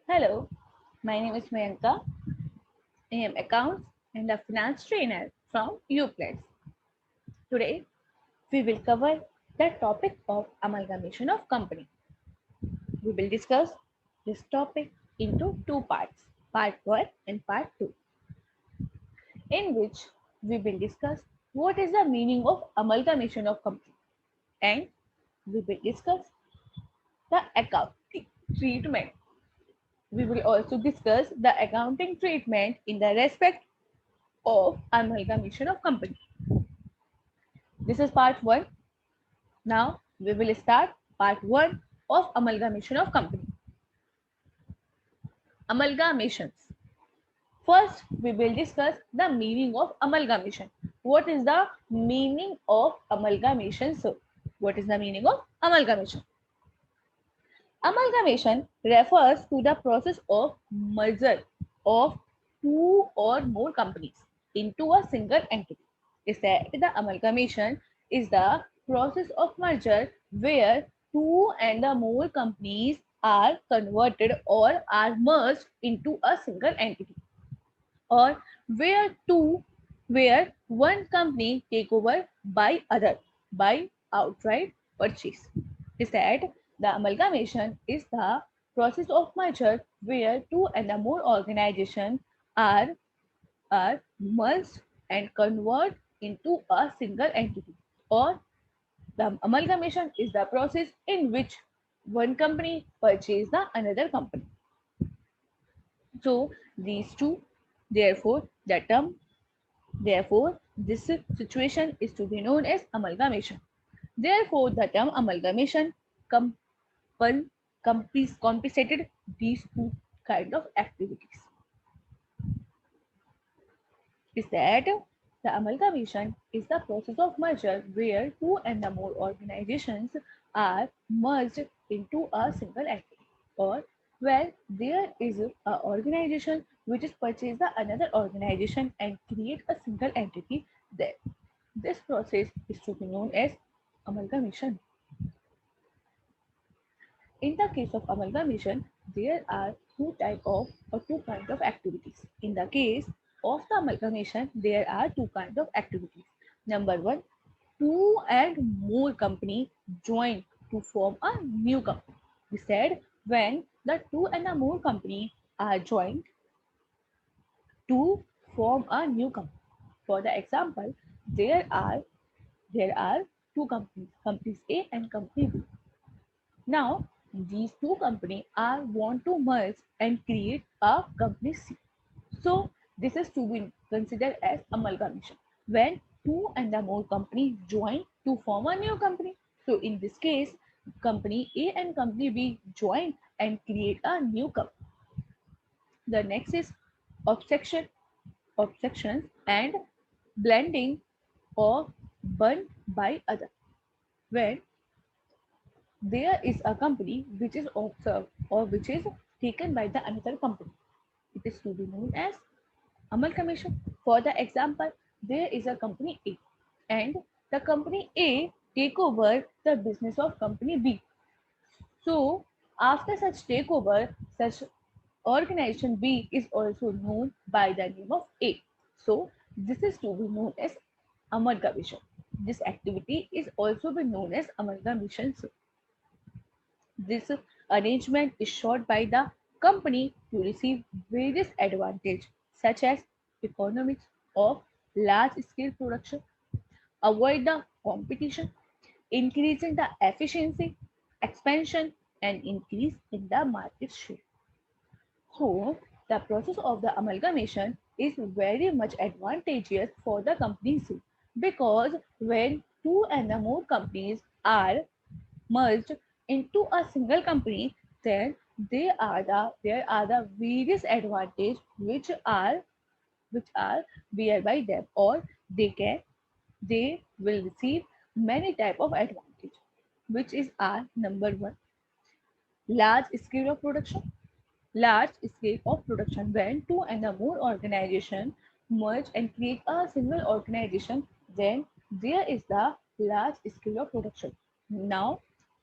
Hello, my name is Mayanka. I am accounts and a finance trainer from UPLEX. Today, we will cover the topic of amalgamation of company. We will discuss this topic into two parts, part 1 and part 2, in which we will discuss what is the meaning of amalgamation of company and we will discuss the accounting treatment. We will also discuss the accounting treatment in the respect of amalgamation of company. This is part 1. Now we will start part 1 of amalgamation of company. Amalgamations. First, we will discuss the meaning of amalgamation. What is the meaning of amalgamation? So, what is the meaning of amalgamation? Amalgamation refers to the process of merger of two or more companies into a single entity. Instead, the amalgamation is the process of merger where two and the more companies are converted or are merged into a single entity, or where one company take over by other by outright purchase. Instead, the amalgamation is the process of merger where two and more organizations are merged and convert into a single entity, or the amalgamation is the process in which one company purchases the another company. So these two, therefore, the term Therefore, this situation is to be known as amalgamation. Therefore, the term amalgamation compul- compensated these two kind of activities. Is that the amalgamation is the process of merger where two and more organizations are merged into a single entity, or where there is an organization which is purchased the another organization and create a single entity there. This process is to be known as amalgamation. In the case of amalgamation, there are two kinds of activities. In the case of the amalgamation, there are two kinds of activities. Number one, two and more company join to form a new company. We said when the two and a more company are joined to form a new company. For the example, there are there are two companies, companies A and company B. Now, these two companies are want to merge and create a company C. So, this is to be considered as amalgamation when two and more companies join to form a new company. So, in this case, company A and company B join and create a new company. The next is objection, objections and blending or burn by other. When there is a company which is observed or which is taken by the another company, it is to be known as amalgamation. For the example, there is a company A and the company A take over the business of company B. So after such takeover, such organization B is also known by the name of A. So this is to be known as amalgamation. This activity is also be known as amalgamation. So this arrangement is sought by the company to receive various advantages such as economics of large scale production, avoid the competition, increasing the efficiency, expansion, and increase in the market share. So, the process of the amalgamation is very much advantageous for the companies because when two and more companies are merged into a single company, then there are the various advantages which are bear by them, or they will receive many type of advantage, which is our number one, large scale of production. Large scale of production when two and more organization merge and create a single organization, then there is the large scale of production. Now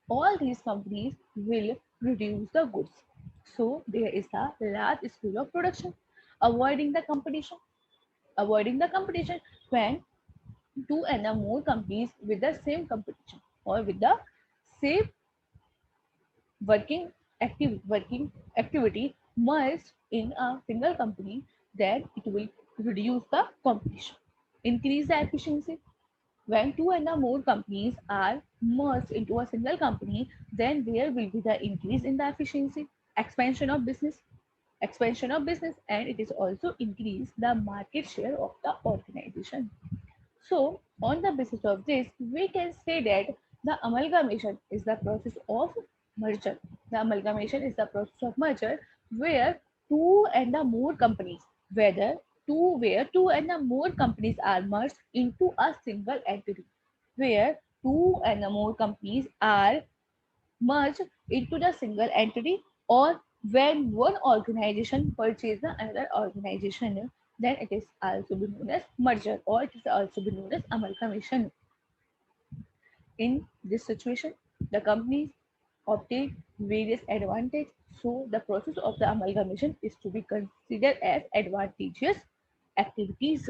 all these companies will produce the goods. So there is a large scale of production. Avoiding the competition. Avoiding the competition when two and more companies with the same competition or with the same working activity merged in a single company, then it will reduce the competition, increase the efficiency. When two and more companies are merged into a single company, then there will be the increase in the efficiency, expansion of business, and it is also increase the market share of the organization. So, on the basis of this, we can say that the amalgamation is the process of merger. The amalgamation is the process of merger where two and the more companies, where two and the more companies are merged into a single entity, where two and the more companies are merged into the single entity, or when one organization purchases the another organization, then it is also be known as merger, or it is also be known as amalgamation. In this situation, the companies obtain various advantages, so the process of the amalgamation is to be considered as advantageous activities.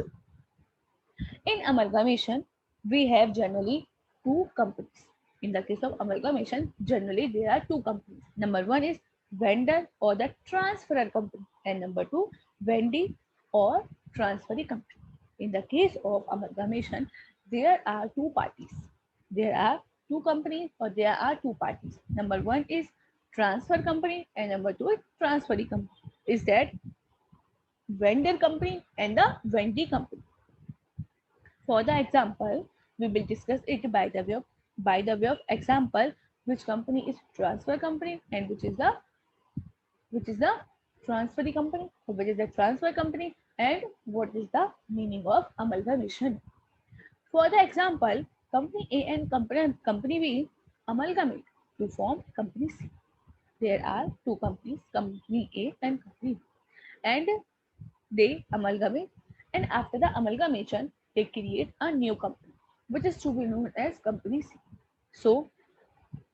In amalgamation, we have generally two companies. In the case of amalgamation, generally there are two companies. Number one is vendor or the transferor company, and number two, vendee or transferee company. In the case of amalgamation, there are two parties. There are two companies or there are two parties. Number one is transfer company and number two is transferee company. Is that vendor company and the vendee company. For the example, we will discuss it by the way of example, which company is transfer company and which is the transferee company, so which is the transfer company, and what is the meaning of amalgamation. For the example, company A and company B amalgamate to form company C. There are two companies, company A and company B, and they amalgamate, and after the amalgamation, they create a new company, which is to be known as company C. So,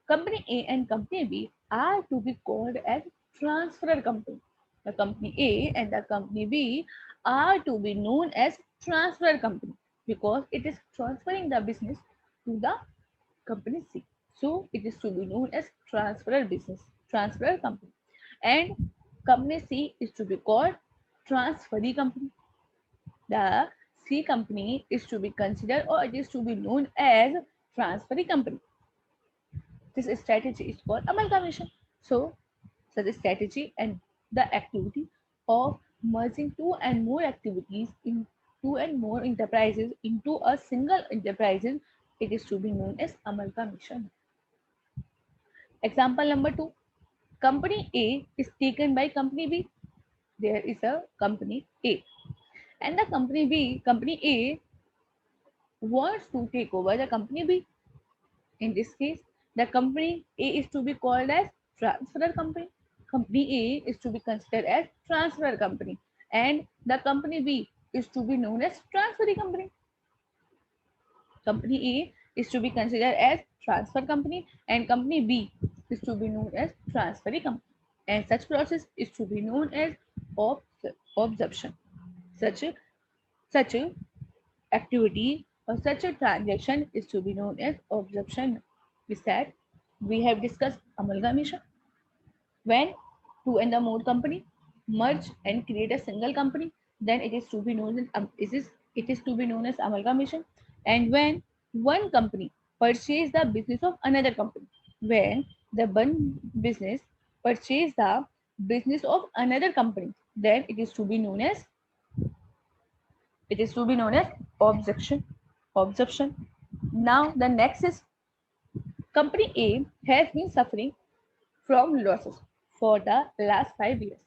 company A and company B are to be called as transfer company. The company A and the company B are to be known as transfer company because it is transferring the business to the company C. So, it is to be known as transfer company. And company C is to be called transferee company. The C company is to be considered or it is to be known as transferee company. This strategy is called amalgamation. So, the strategy and the activity of merging two and more activities in two and more enterprises into a single enterprise, it is to be known as amalgamation. Example number two, company A is taken by company B. There is a company A, and the company A wants to take over the company B. In this case, the company A is to be called as transfer company. Company A is to be considered as transfer company, and the company B is to be known as transferee company. Company A is to be considered as transfer company, and company B is to be known as transferee company. And such process is to be known as observation. Such a, such a activity or such a transaction is to be known as absorption. With that, we have discussed amalgamation. When two and the more company merge and create a single company, then it is to be known as it is to be known as amalgamation. And when one company purchase the business of another company, when the one business purchase the business of another company, then it is to be known as objection. Objection. Now the next is company A has been suffering from losses for the last 5 years.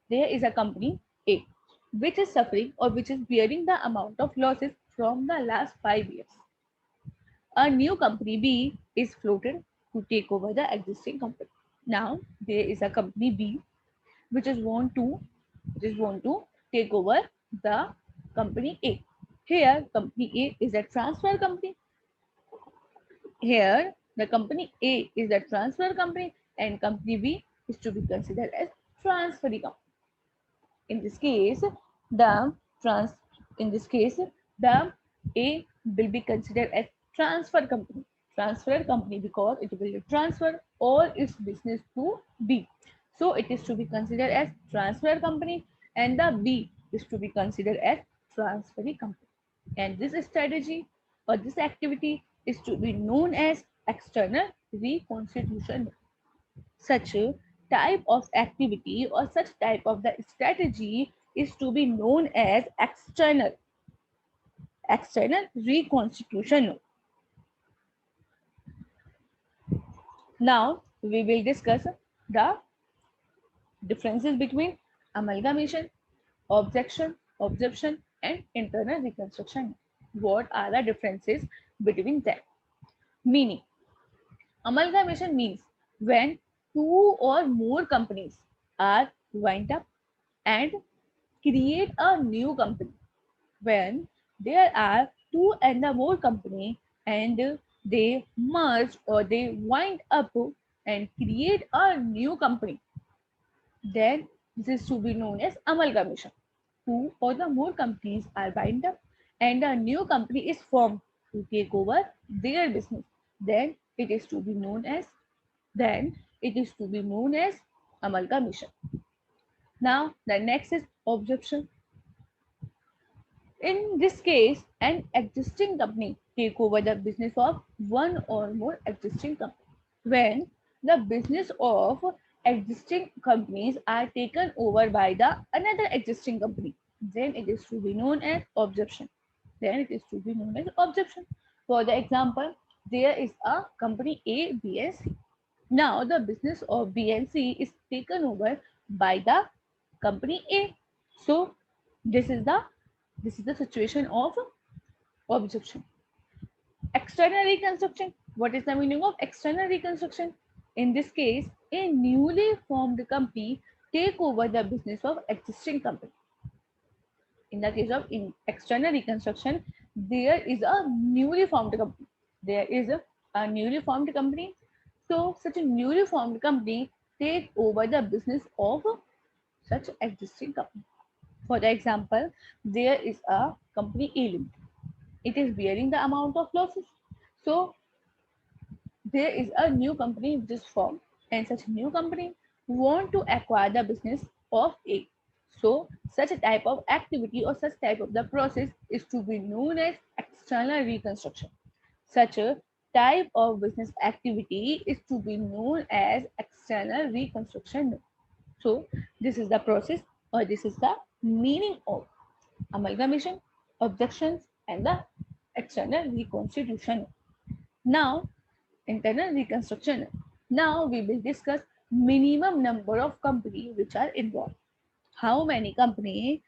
There is a company A which is suffering or which is bearing the amount of losses from the last 5 years. A new company B is floated to take over the existing company. Now there is a company B which is want to take over the company A. Here company A is a transfer company. Here the company A is a transfer company and company B is to be considered as transferee company. In this case, the trans in this case the A will be considered as transfer company. Transfer company because it will transfer all its business to B. So it is to be considered as transfer company, and the B is to be considered as transferee company. And this strategy or this activity is to be known as external reconstitution. Such a type of activity or such type of the strategy is to be known as external reconstitution. Now we will discuss the differences between amalgamation, objection, and internal reconstruction. What are the differences between them? Meaning, amalgamation means when two or more companies are wind up and create a new company. When there are two and more company and they merge or they wind up and create a new company, then this is to be known as amalgamation. Two or the more companies are wind up and a new company is formed to take over their business. Then it is to be known as then it is to be known as amalgamation. Now the next is objection. In this case, an existing company take over the business of one or more existing company. When the business of existing companies are taken over by the another existing company, then it is to be known as objection. Then it is to be known as objection. For the example, there is a company A, B, and C. Now the business of B and C is taken over by the company A. So this is the situation of objection. External reconstruction. What is the meaning of external reconstruction? In this case, a newly formed company take over the business of existing company. In the case of external reconstruction, there is a newly formed company. There is a newly formed company. So such a newly formed company take over the business of such existing company. For the example, there is a company A Limited. It is bearing the amount of losses. So there is a new company which is formed, and such new company want to acquire the business of A. So such a type of activity or such type of the process is to be known as external reconstruction. Such a type of business activity is to be known as external reconstruction. So this is the process or this is the meaning of amalgamation, objections, and the external reconstitution. Now, internal reconstruction. Now we will discuss minimum number of companies which are involved. How many companies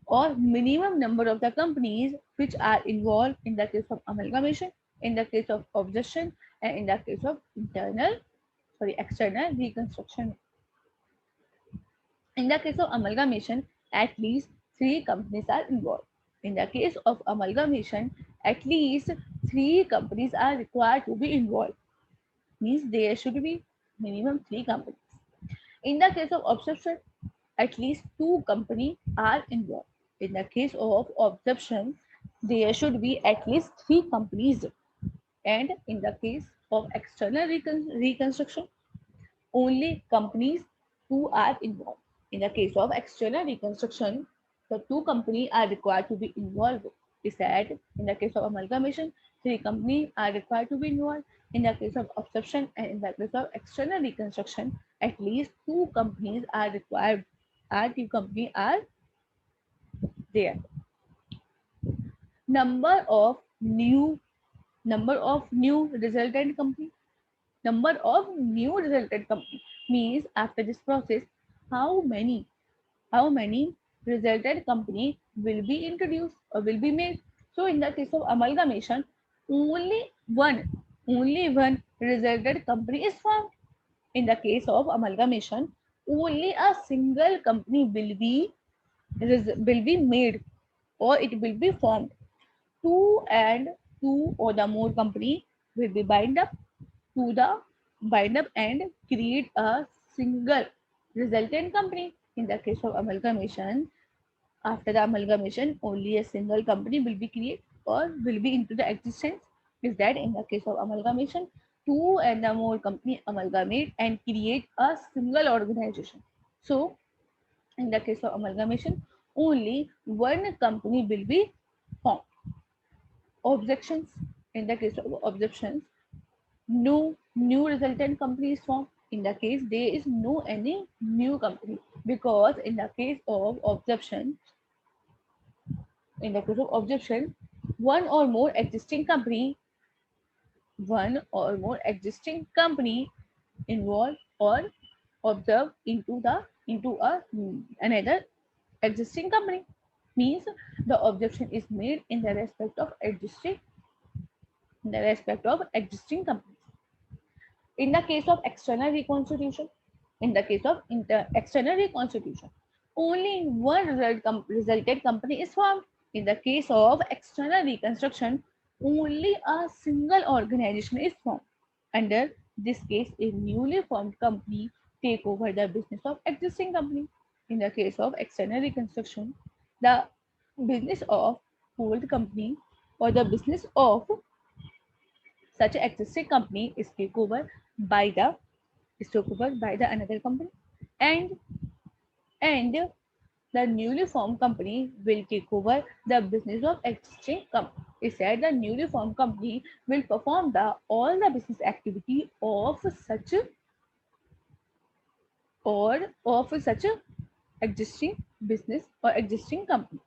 or minimum number of the companies which are involved in the case of amalgamation, in the case of objection, and in the case of external reconstruction. In the case of amalgamation, at least three companies are involved. In the case of amalgamation, at least three companies are required to be involved. Means there should be minimum three companies. In the case of objection, at least two companies are involved. In the case of objection, there should be at least three companies. And in the case of external reconstruction, only companies who are involved. In the case of external reconstruction, the two companies are required to be involved. We said in the case of amalgamation, three companies are required to be involved. In the case of objection and in the case of external reconstruction, at least two companies are required. Two companies are there. Number of new resultant company. Number of new resultant company means after this process, how many resultant company will be introduced or will be made. So in the case of amalgamation, only one resultant company is formed. In the case of amalgamation, only a single company will be made or it will be formed. Two or the more company will be bind up and create a single Resultant company. In the case of amalgamation, after the amalgamation, only a single company will be created or will be into the existence. Is that in the case of amalgamation, two and the more company amalgamate and create a single organization. So, in the case of amalgamation, only one company will be formed. Objections. In the case of objections, no new resultant company is formed. In the case there is no any new company, because in the case of objection, in the case of objection, one or more existing company, one or more existing company involve or observe into a another existing company, means the objection is made in the respect of existing companies. In the case of external reconstitution, in the case of external reconstitution, only one resulted company is formed. In the case of external reconstruction, only a single organization is formed. Under this case, a newly formed company take over the business of existing company. In the case of external reconstruction, the business of old company or the business of such an existing company by the is taken over by the another company, and and the newly formed company will take over the business of existing company. It said the newly formed company will perform the all the business activity of such a existing business or existing company.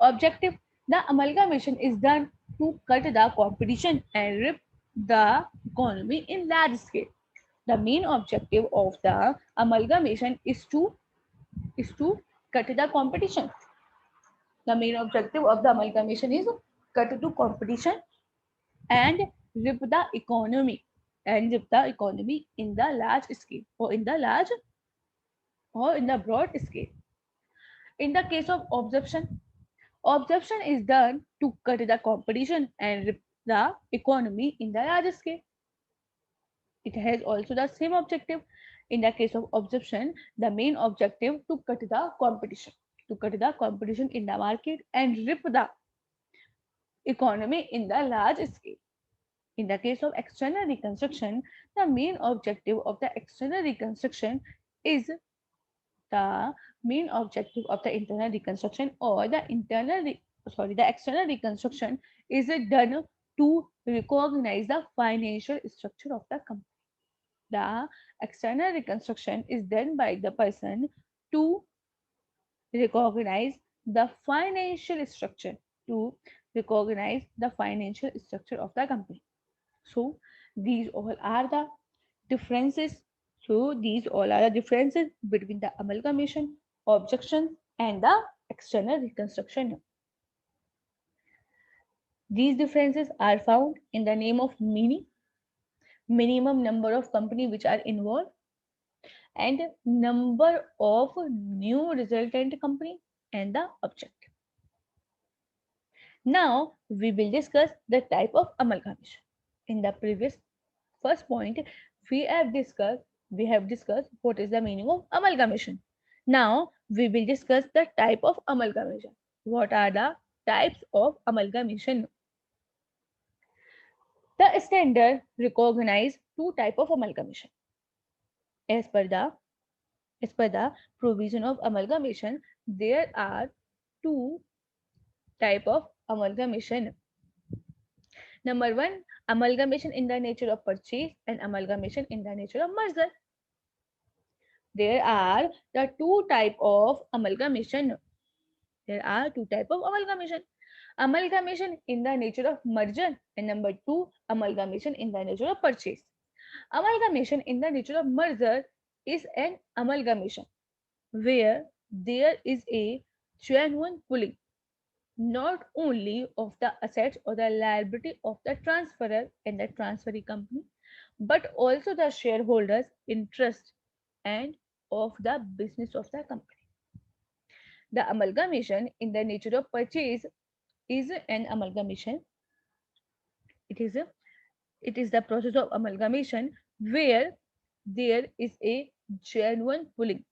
Objective: the amalgamation is done to cut the competition and rip the economy in large scale. The main objective of the amalgamation is to cut the competition. The main objective of the amalgamation is cut to competition and rip the economy in the large scale or in the broad scale. In the case of observation is done to cut the competition and rip the economy in the large scale. It has also the same objective. In the case of observation, the main objective to cut the competition in the market and rip the economy in the large scale. In the case of external reconstruction, the main objective of the external reconstruction is the main objective of the internal reconstruction or the external reconstruction is done to recognize the financial structure of the company. The external reconstruction is done by the person to recognize the financial structure to recognize the financial structure of the company. So these all are the differences. So these all are the differences between the amalgamation, objection, and the external reconstruction. These differences are found in the name of meaning, minimum number of company which are involved, and number of new resultant company and the objective. Now we will discuss the type of amalgamation. In the previous first point, we have discussed what is the meaning of amalgamation. Now we will discuss the type of amalgamation. What are the types of amalgamation? The standard recognize two type of amalgamation. As per the provision of amalgamation, there are two type of amalgamation. Number one, amalgamation in the nature of purchase and amalgamation in the nature of merger. There are the two type of amalgamation. There are two type of amalgamation. Amalgamation in the nature of merger and number two, amalgamation in the nature of purchase. Amalgamation in the nature of merger is an amalgamation where there is a genuine pooling not only of the assets or the liability of the transferor and the transferee company, but also the shareholders' interest and of the business of the company. The amalgamation in the nature of purchase is an amalgamation. It is a it is the process of amalgamation where there is a genuine pooling.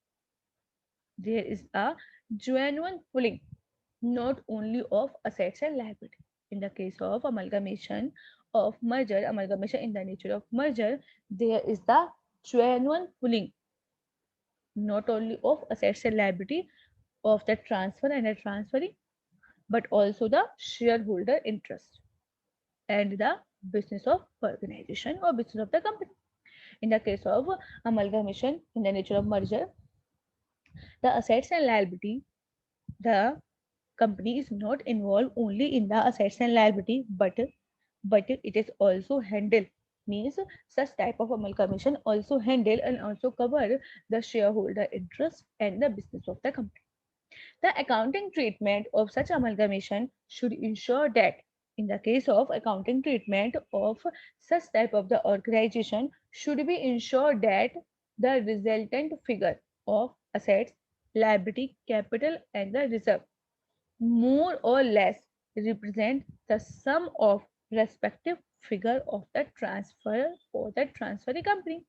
There is a genuine pooling not only of assets and liability. In the case of amalgamation in the nature of merger, there is the genuine pooling not only of assets and liability of the transfer and the transferring, but also the shareholder interest and the business of organization or business of the company. In the case of amalgamation in the nature of merger, the assets and liability, the company is not involved only in the assets and liability, but it is also handle, means such type of amalgamation also handle and also cover the shareholder interest and the business of the company. The accounting treatment of such amalgamation should ensure that in the case of accounting treatment of such type of the organization should be ensured that the resultant figure of assets, liability, capital and the reserve more or less represent the sum of respective figure of the transfer for the transferring company.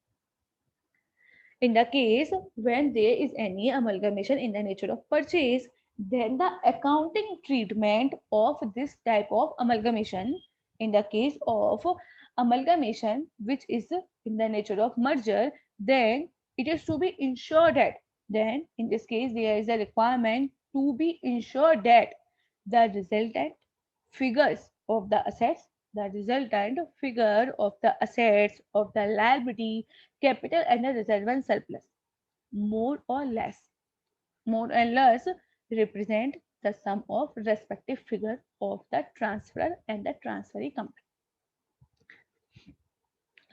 In the case when there is any amalgamation in the nature of purchase, then the accounting treatment of this type of amalgamation in the case of amalgamation which is in the nature of merger, then it is to be ensured that then in this case there is a requirement to be ensured that the resultant figures of the assets, the resultant figure of the assets of the liability, capital and the reserve and surplus more or less represent the sum of respective figure of the transferor and the transferee company.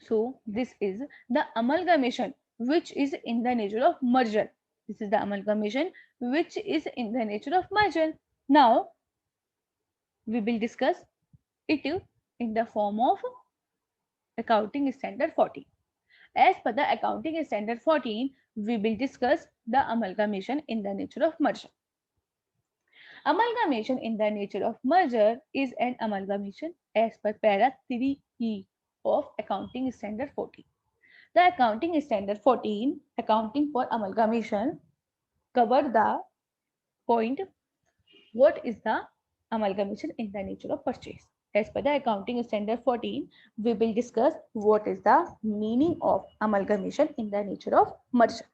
So this is the amalgamation which is in the nature of merger. This is the amalgamation which is in the nature of merger. Now we will discuss it in the form of accounting standard 14. As per the accounting standard 14, we will discuss the amalgamation in the nature of merger. Amalgamation in the nature of merger is an amalgamation as per para 3E of accounting standard 14. The accounting standard 14, accounting for amalgamation, cover the point what is the amalgamation in the nature of purchase. As per the accounting standard 14, we will discuss what is the meaning of amalgamation in the nature of merger.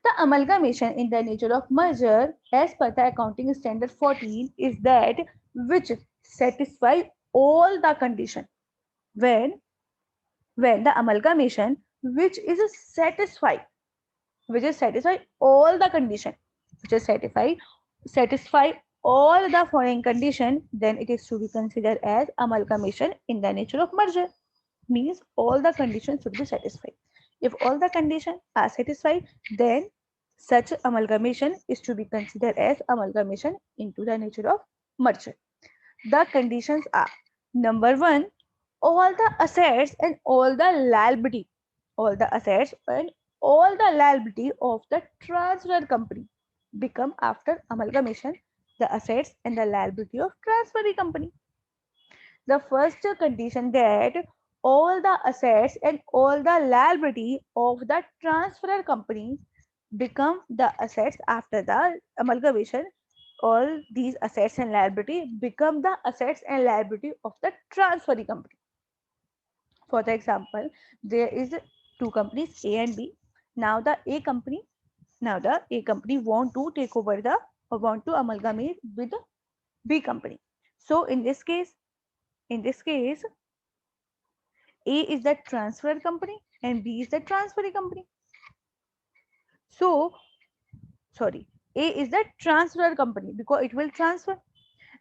The amalgamation in the nature of merger as per the accounting standard 14 is that which satisfy all the condition when the amalgamation which is satisfy all the condition which is satisfy all the following condition, then it is to be considered as amalgamation in the nature of merger. Means all the conditions should be satisfied. If all the conditions are satisfied, then such amalgamation is to be considered as amalgamation into the nature of merger. The conditions are: number one, all the assets and all the liability, of the transfer company become after amalgamation the assets and the liability of transferee company. The first condition that all the assets and all the liability of the transferor company become the assets after the amalgamation. All these assets and liability become the assets and liability of the transferee company. For the example, there is two companies A and B. Now the A company want to take over the or want to amalgamate with the B company. So in this case, A is the transfer company and B is the transferee company. So, sorry, A is the transfer company because it will transfer,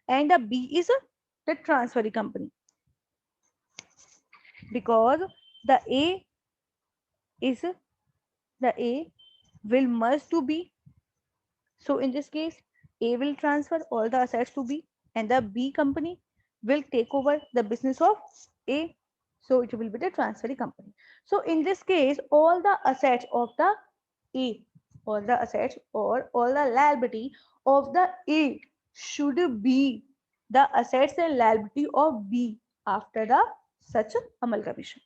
and the B is the transferee company because the A will merge to B. So in this case, A will transfer all the assets to B and the B company will take over the business of A. So it will be the transferee company. So in this case, all the assets of the A, all the assets or all the liability of the A should be the assets and liability of B after the such amalgamation.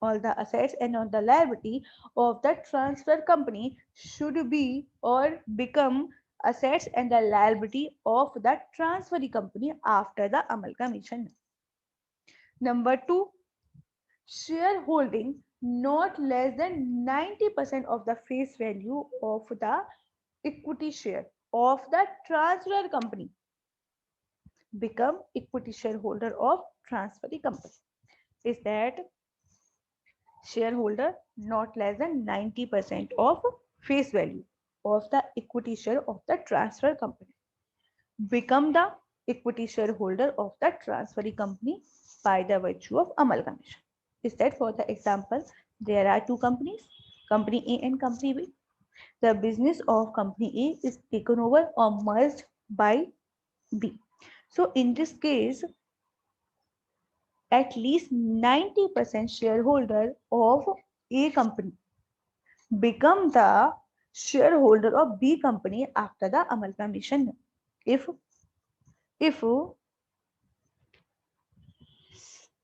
all the assets and all the liability of the transfer company should be or become assets and the liability of the transferee company after the amalgamation. Number two, shareholding not less than 90% of the face value of the equity share of the transfer company become equity shareholder of transferee company. Is that shareholder not less than 90% of face value of the equity share of the transfer company become the equity shareholder of the transferee company by the virtue of amalgamation. Is that for the example, there are two companies, company A and company B. The business of company A is taken over or merged by B. So in this case, at least 90% shareholder of A company become the shareholder of B company after the amalgamation. If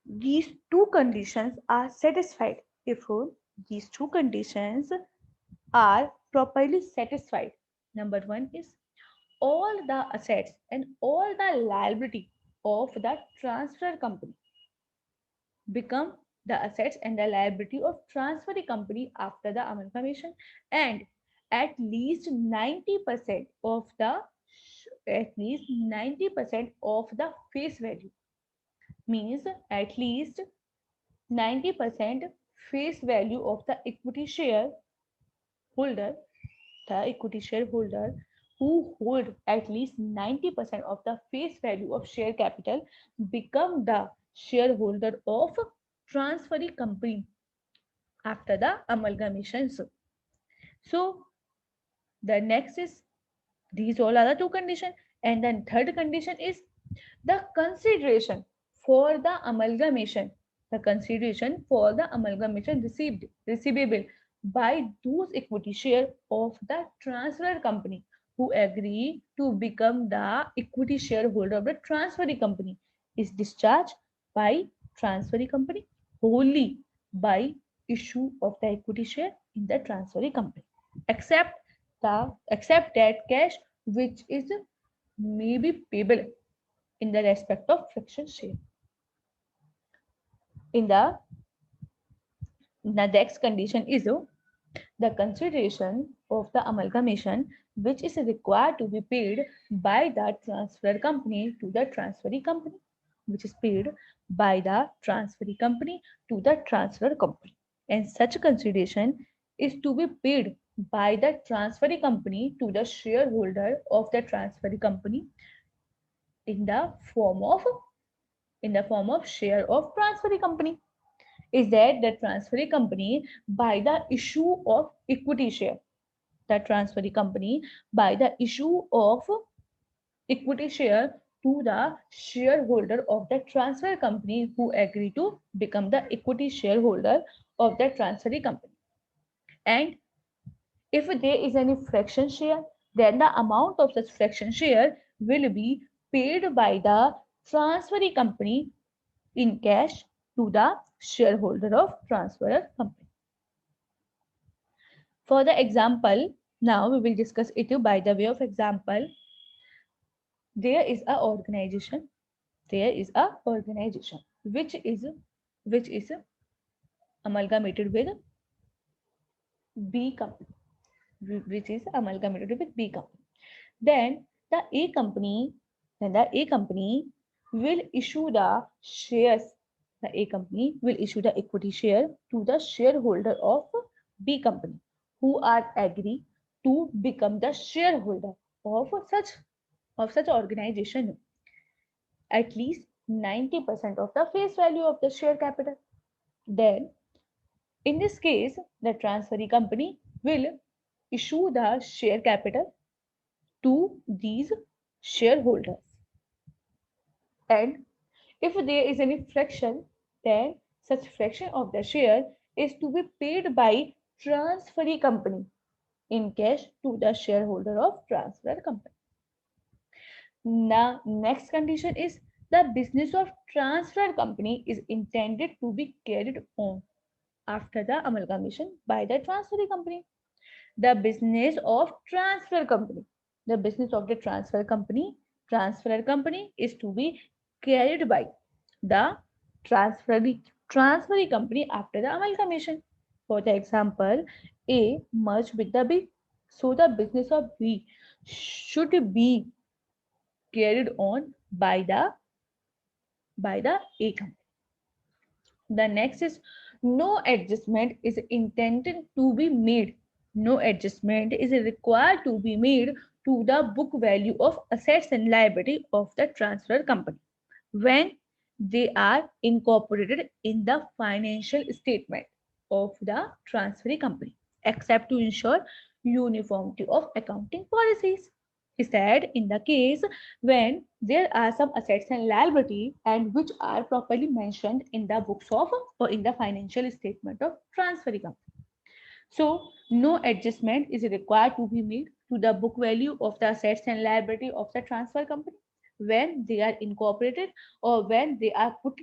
these two conditions are satisfied, if these two conditions are properly satisfied, number one is all the assets and all the liability of the transfer company become the assets and the liability of transferee company after the amalgamation, and at least 90% of the at least 90% of the face value, means at least 90% face value of the equity share holder, the equity shareholder who hold at least 90% of the face value of share capital become the shareholder of transferee company after the amalgamation. So the next is, these all are the two conditions, and then third condition is the consideration for the amalgamation, the consideration for the amalgamation receivable by those equity share of the transfer company who agree to become the equity shareholder of the transferee company is discharged by transferee company wholly by issue of the equity share in the transferee company, except except that cash which is may be payable in the respect of fraction share. In the next condition is the consideration of the amalgamation which is required to be paid by the transfer company to the transferee company, which is paid by the transferee company to the transfer company, and such consideration is to be paid by the transferee company to the shareholder of the transferee company in the form of share of transferee company. Is that the transferee company by the issue of equity share, the transferee company by the issue of equity share to the shareholder of the transfer company who agree to become the equity shareholder of the transferee company. And if there is any fraction share, then the amount of such fraction share will be paid by the transferee company in cash to the shareholder of transfer company. For the example, now we will discuss it by the way of example. There is a organization. There is a organization which is amalgamated with B company, which is amalgamated with B company. Then the A company, will issue the shares. The A company will issue the equity share to the shareholder of B company who are agree to become the shareholder of such organization at least 90% of the face value of the share capital. Then in this case, the transferee company will issue the share capital to these shareholders. And if there is any fraction, then such fraction of the share is to be paid by transferee company in cash to the shareholder of transfer company. Now, next condition is the business of transfer company is intended to be carried on after the amalgamation by the transferee company. The business of transfer company. The business of the transferor company is to be carried by the transferee company after the amalgamation. For the example, A merged with the B. So the business of B should be carried on by the A company. The next is no adjustment is intended to be made. No adjustment is required to be made to the book value of assets and liability of the transfer company when they are incorporated in the financial statement of the transferee company, except to ensure uniformity of accounting policies. He said in the case when there are some assets and liability and which are properly mentioned in the books of or in the financial statement of transferee company. So no adjustment is required to be made to the book value of the assets and liability of the transfer company when they are incorporated or when they are put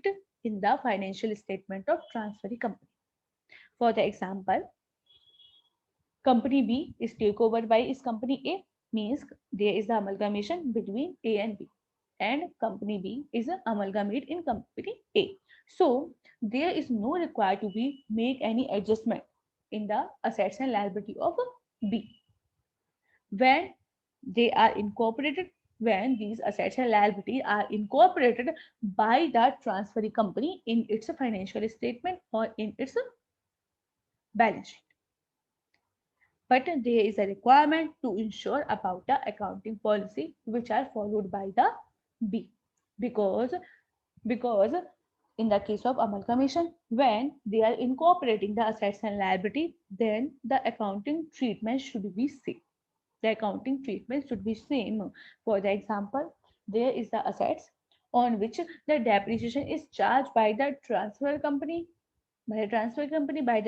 in the financial statement of transferee company. For the example, company B is taken over by is company A, means there is the amalgamation between A and B, and company B is an amalgamate in company A. So there is no required to be make any adjustment in the assets and liability of B when they are incorporated, when these assets and liability are incorporated by the transferee company in its financial statement or in its balance sheet. But there is a requirement to ensure about the accounting policy which are followed by the B, because because in the case of amalgamation when they are incorporating the assets and liability, then the accounting treatment should be same. The accounting treatment should be same. For the example, there is the assets on which the depreciation is charged by the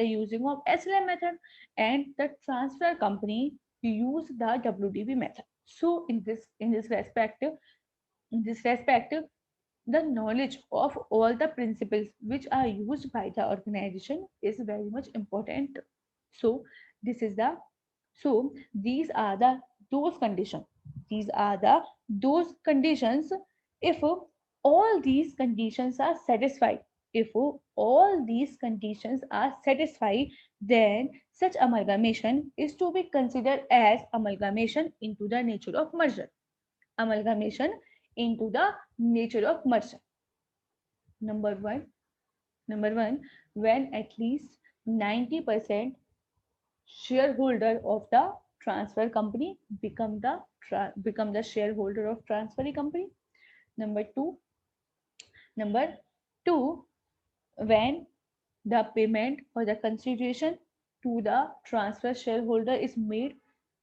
using of SLM method, and the transfer company use the WDV method. So in this respect, the knowledge of all the principles which are used by the organization is very much important. So this is the so these are the those conditions. These are the those conditions. If all these conditions are satisfied, if all these conditions are satisfied, then such amalgamation is to be considered as amalgamation into the nature of merger. Amalgamation into the nature of merger. Number one, number one, when at least 90% shareholder of the transfer company become the shareholder of transferee company. Number two, number two, when the payment or the consideration to the transfer shareholder is made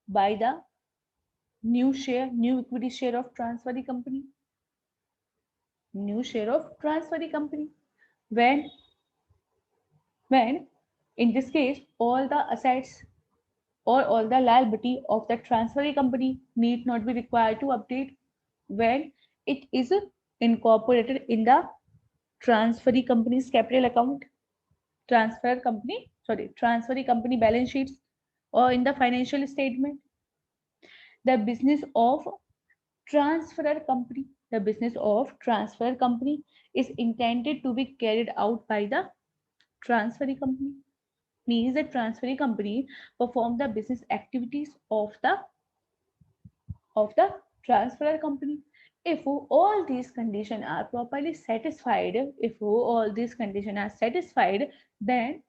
by the new equity share of transferee company, new share of transferee company. When when in this case all the assets or all the liability of the transferee company need not be required to update when it is incorporated in the transferee company's capital account, transferee company balance sheets, or in the financial statement. The business of transfer company, the business of transfer company is intended to be carried out by the transferee company, means the transferee company perform the business activities of the transfer company. If all these conditions are properly satisfied, then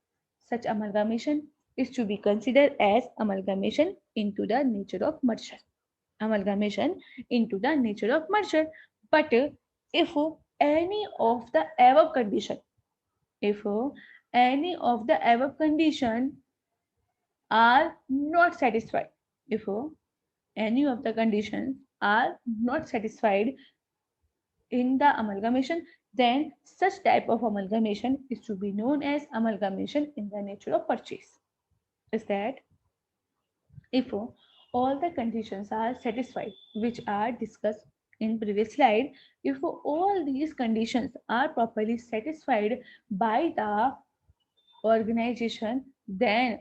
such amalgamation is to be considered as amalgamation into the nature of merger. Amalgamation into the nature of merger. But if any of the above condition, if any of the above condition are not satisfied, if any of the conditions are not satisfied in the amalgamation, then such type of amalgamation is to be known as amalgamation in the nature of purchase. Is that if all the conditions are satisfied which are discussed in previous slide, if all these conditions are properly satisfied by the organization, then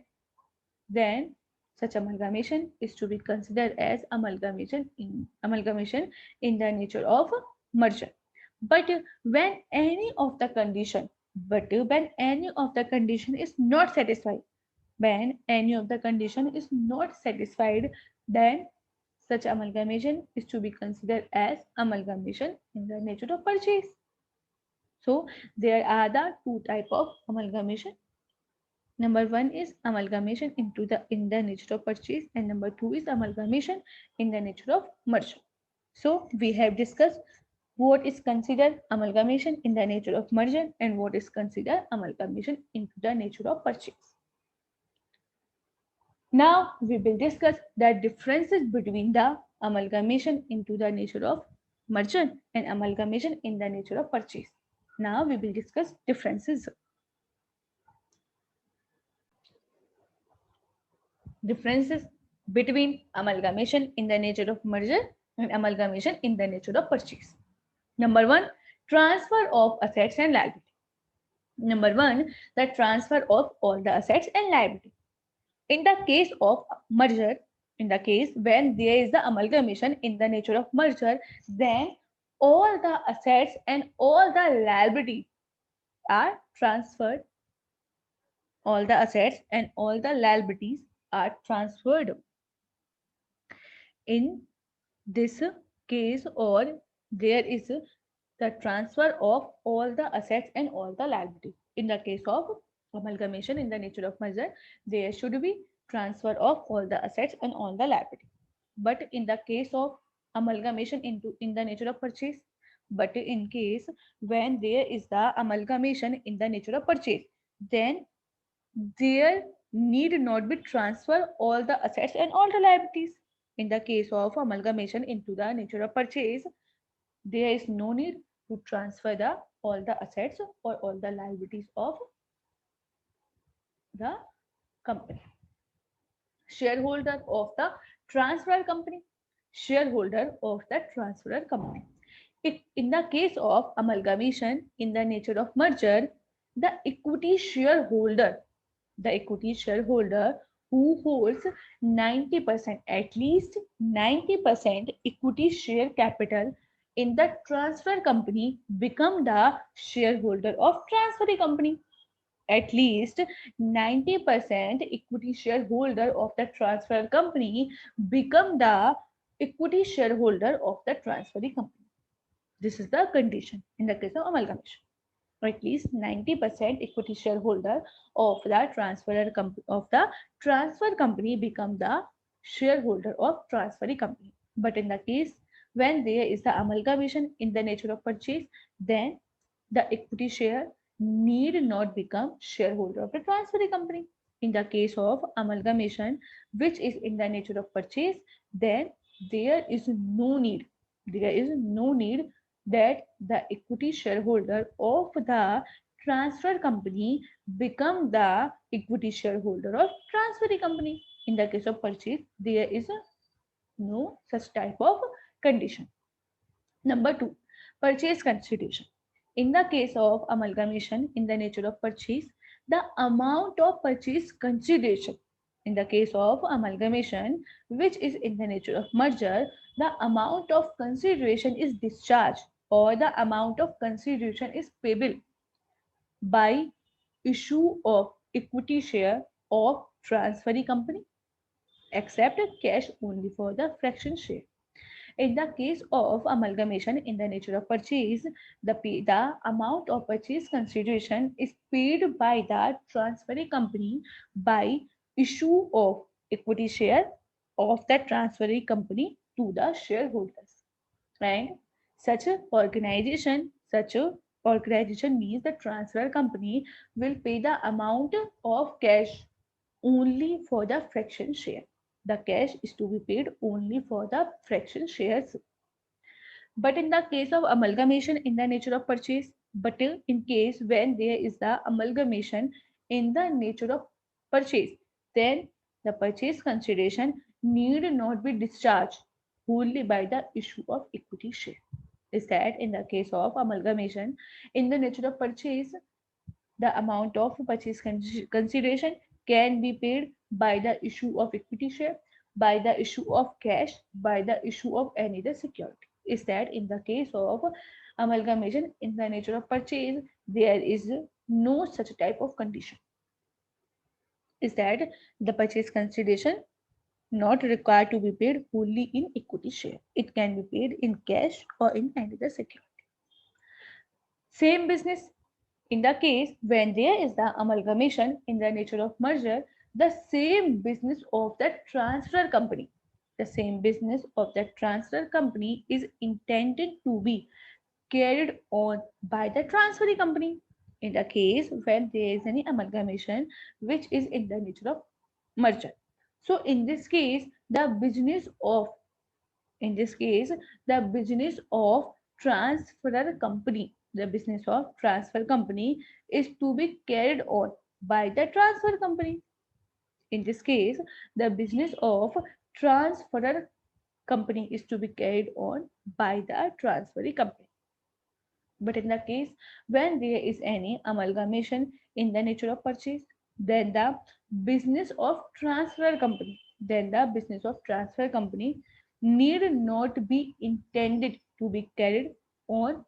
such amalgamation is to be considered as amalgamation in the nature of merger. But when any of the condition, when any of the condition is not satisfied, when any of the condition is not satisfied, then such amalgamation is to be considered as amalgamation in the nature of purchase. So there are the two type of amalgamation. Number one is amalgamation in the nature of purchase, and number two is amalgamation in the nature of merger. So we have discussed what is considered amalgamation in the nature of merger and what is considered amalgamation into the nature of purchase. Now we will discuss the differences between the amalgamation into the nature of merger and amalgamation in the nature of purchase. Now we will discuss differences. Differences between amalgamation in the nature of merger and amalgamation in the nature of purchase. Number one, transfer of assets and liability. Number one, the transfer of all the assets and liability. In the case of merger, in the case when there is the amalgamation in the nature of merger, then all the assets and all the liability are transferred. All the assets and all the liabilities are transferred. In this case, or there is the transfer of all the assets and all the liability. In the case of amalgamation in the nature of merger, there should be transfer of all the assets and all the liability. But in the case of amalgamation in the nature of purchase, but in case when there is the amalgamation in the nature of purchase, then there need not be transfer all the assets and all the liabilities. In the case of amalgamation into the nature of purchase, there is no need to transfer the all the assets or all the liabilities of the company. Shareholder of the transfer company. Shareholder of the transfer company. In the case of amalgamation in the nature of merger, the equity shareholder, the equity shareholder who holds 90%, at least 90% equity share capital in the transfer company, become the shareholder of transfer company. At least 90% equity shareholder of the transfer company become the equity shareholder of the transfer company. This is the condition in the case of amalgamation. At least 90% equity shareholder of the transfer company become the shareholder of transfer company. But in the case when there is the amalgamation in the nature of purchase, then the equity share need not become shareholder of the transfer company. In the case of amalgamation, which is in the nature of purchase, then there is no need. There is no need that the equity shareholder of the transfer company become the equity shareholder of transfer company. In the case of purchase, there is no such type of condition. Number two, purchase consideration. In the case of amalgamation in the nature of purchase, the amount of purchase consideration. In the case of amalgamation, which is in the nature of merger, the amount of consideration is discharged or the amount of consideration is payable by issue of equity share of transferee company, except cash only for the fraction share. In the case of amalgamation in the nature of purchase, the amount of purchase consideration is paid by the transferee company by issue of equity share of the transferee company to the shareholders. And such a organization means the transfer company will pay the amount of cash only for the fraction share. The cash is to be paid only for the fraction shares. But in the case of amalgamation in the nature of purchase, but in case when there is the amalgamation in the nature of purchase, then the purchase consideration need not be discharged wholly by the issue of equity share. Is that in the case of amalgamation in the nature of purchase, The amount of purchase consideration can be paid by the issue of equity share, by the issue of cash, by the issue of any other security. Is that in the case of amalgamation in the nature of purchase, there is no such type of condition. Is that the purchase consideration not required to be paid wholly in equity share. It can be paid in cash or in any other security. Same business. In the case when there is the amalgamation in the nature of merger, the same business of the transfer company, the same business of the transfer company is intended to be carried on by the transferring company. In the case when there is any amalgamation which is in the nature of merger. So in this case, in this case, the business of transfer company, the business of transfer company is to be carried on by the transfer company. In this case, the business of transfer company is to be carried on by the transferring company. But in the case when there is any amalgamation in the nature of purchase, then the business of transfer company, then the business of transfer company need not be intended to be carried on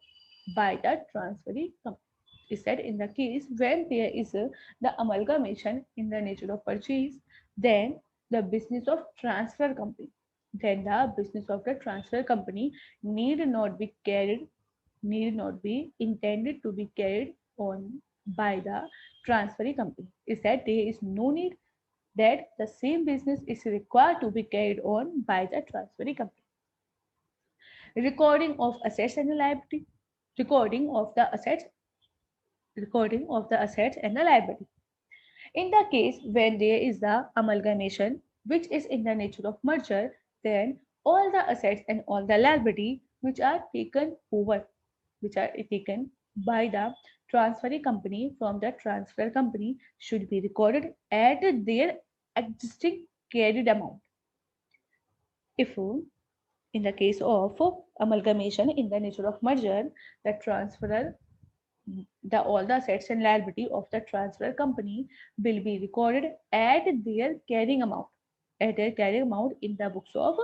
by the transferring company. Is that in the case when there is the amalgamation in the nature of purchase, then the business of transfer company, then the business of the transfer company need not be carried need not be intended to be carried on by the transferring company. Is that there is no need that the same business is required to be carried on by the transferring company. Recording of assets and liability. Recording of the assets, recording of the assets and the liability. In the case when there is the amalgamation, which is in the nature of merger, then all the assets and all the liability which are taken by the transferring company from the transfer company should be recorded at their existing carried amount. If in the case of amalgamation in the nature of merger, the transferor the all the assets and liability of the transfer company will be recorded at their carrying amount in the books of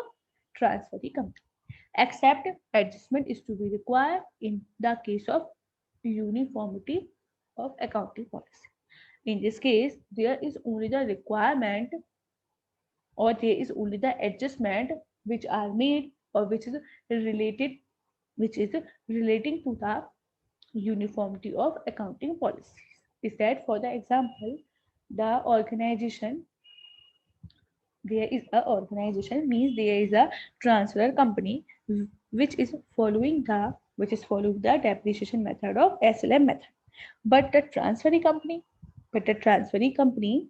transferring company. Except adjustment is to be required in the case of uniformity of accounting policy. In this case, there is only the requirement or there is only the adjustment which are made or related which is relating to the uniformity of accounting policies. Is that for the example, the organization there is a organization means there is a transfer company which is following the depreciation method of SLM method. But the transferring company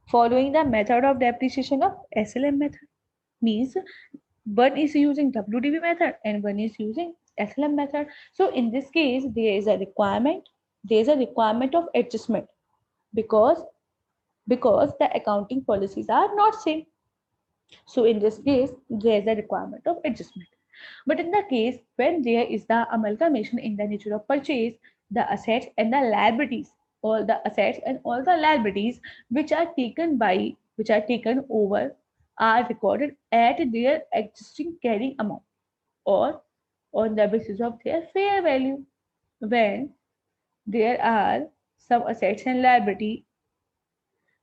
following the method of depreciation of SLM method means one is using WDV method and one is using SLM method. So in this case, there is a requirement of adjustment because the accounting policies are not same. So in this case, there is a requirement of adjustment. But in the case when there is the amalgamation in the nature of purchase, the assets and the liabilities, all the assets and all the liabilities which are taken over are recorded at their existing carrying amount or on the basis of their fair value. When there are some assets and liability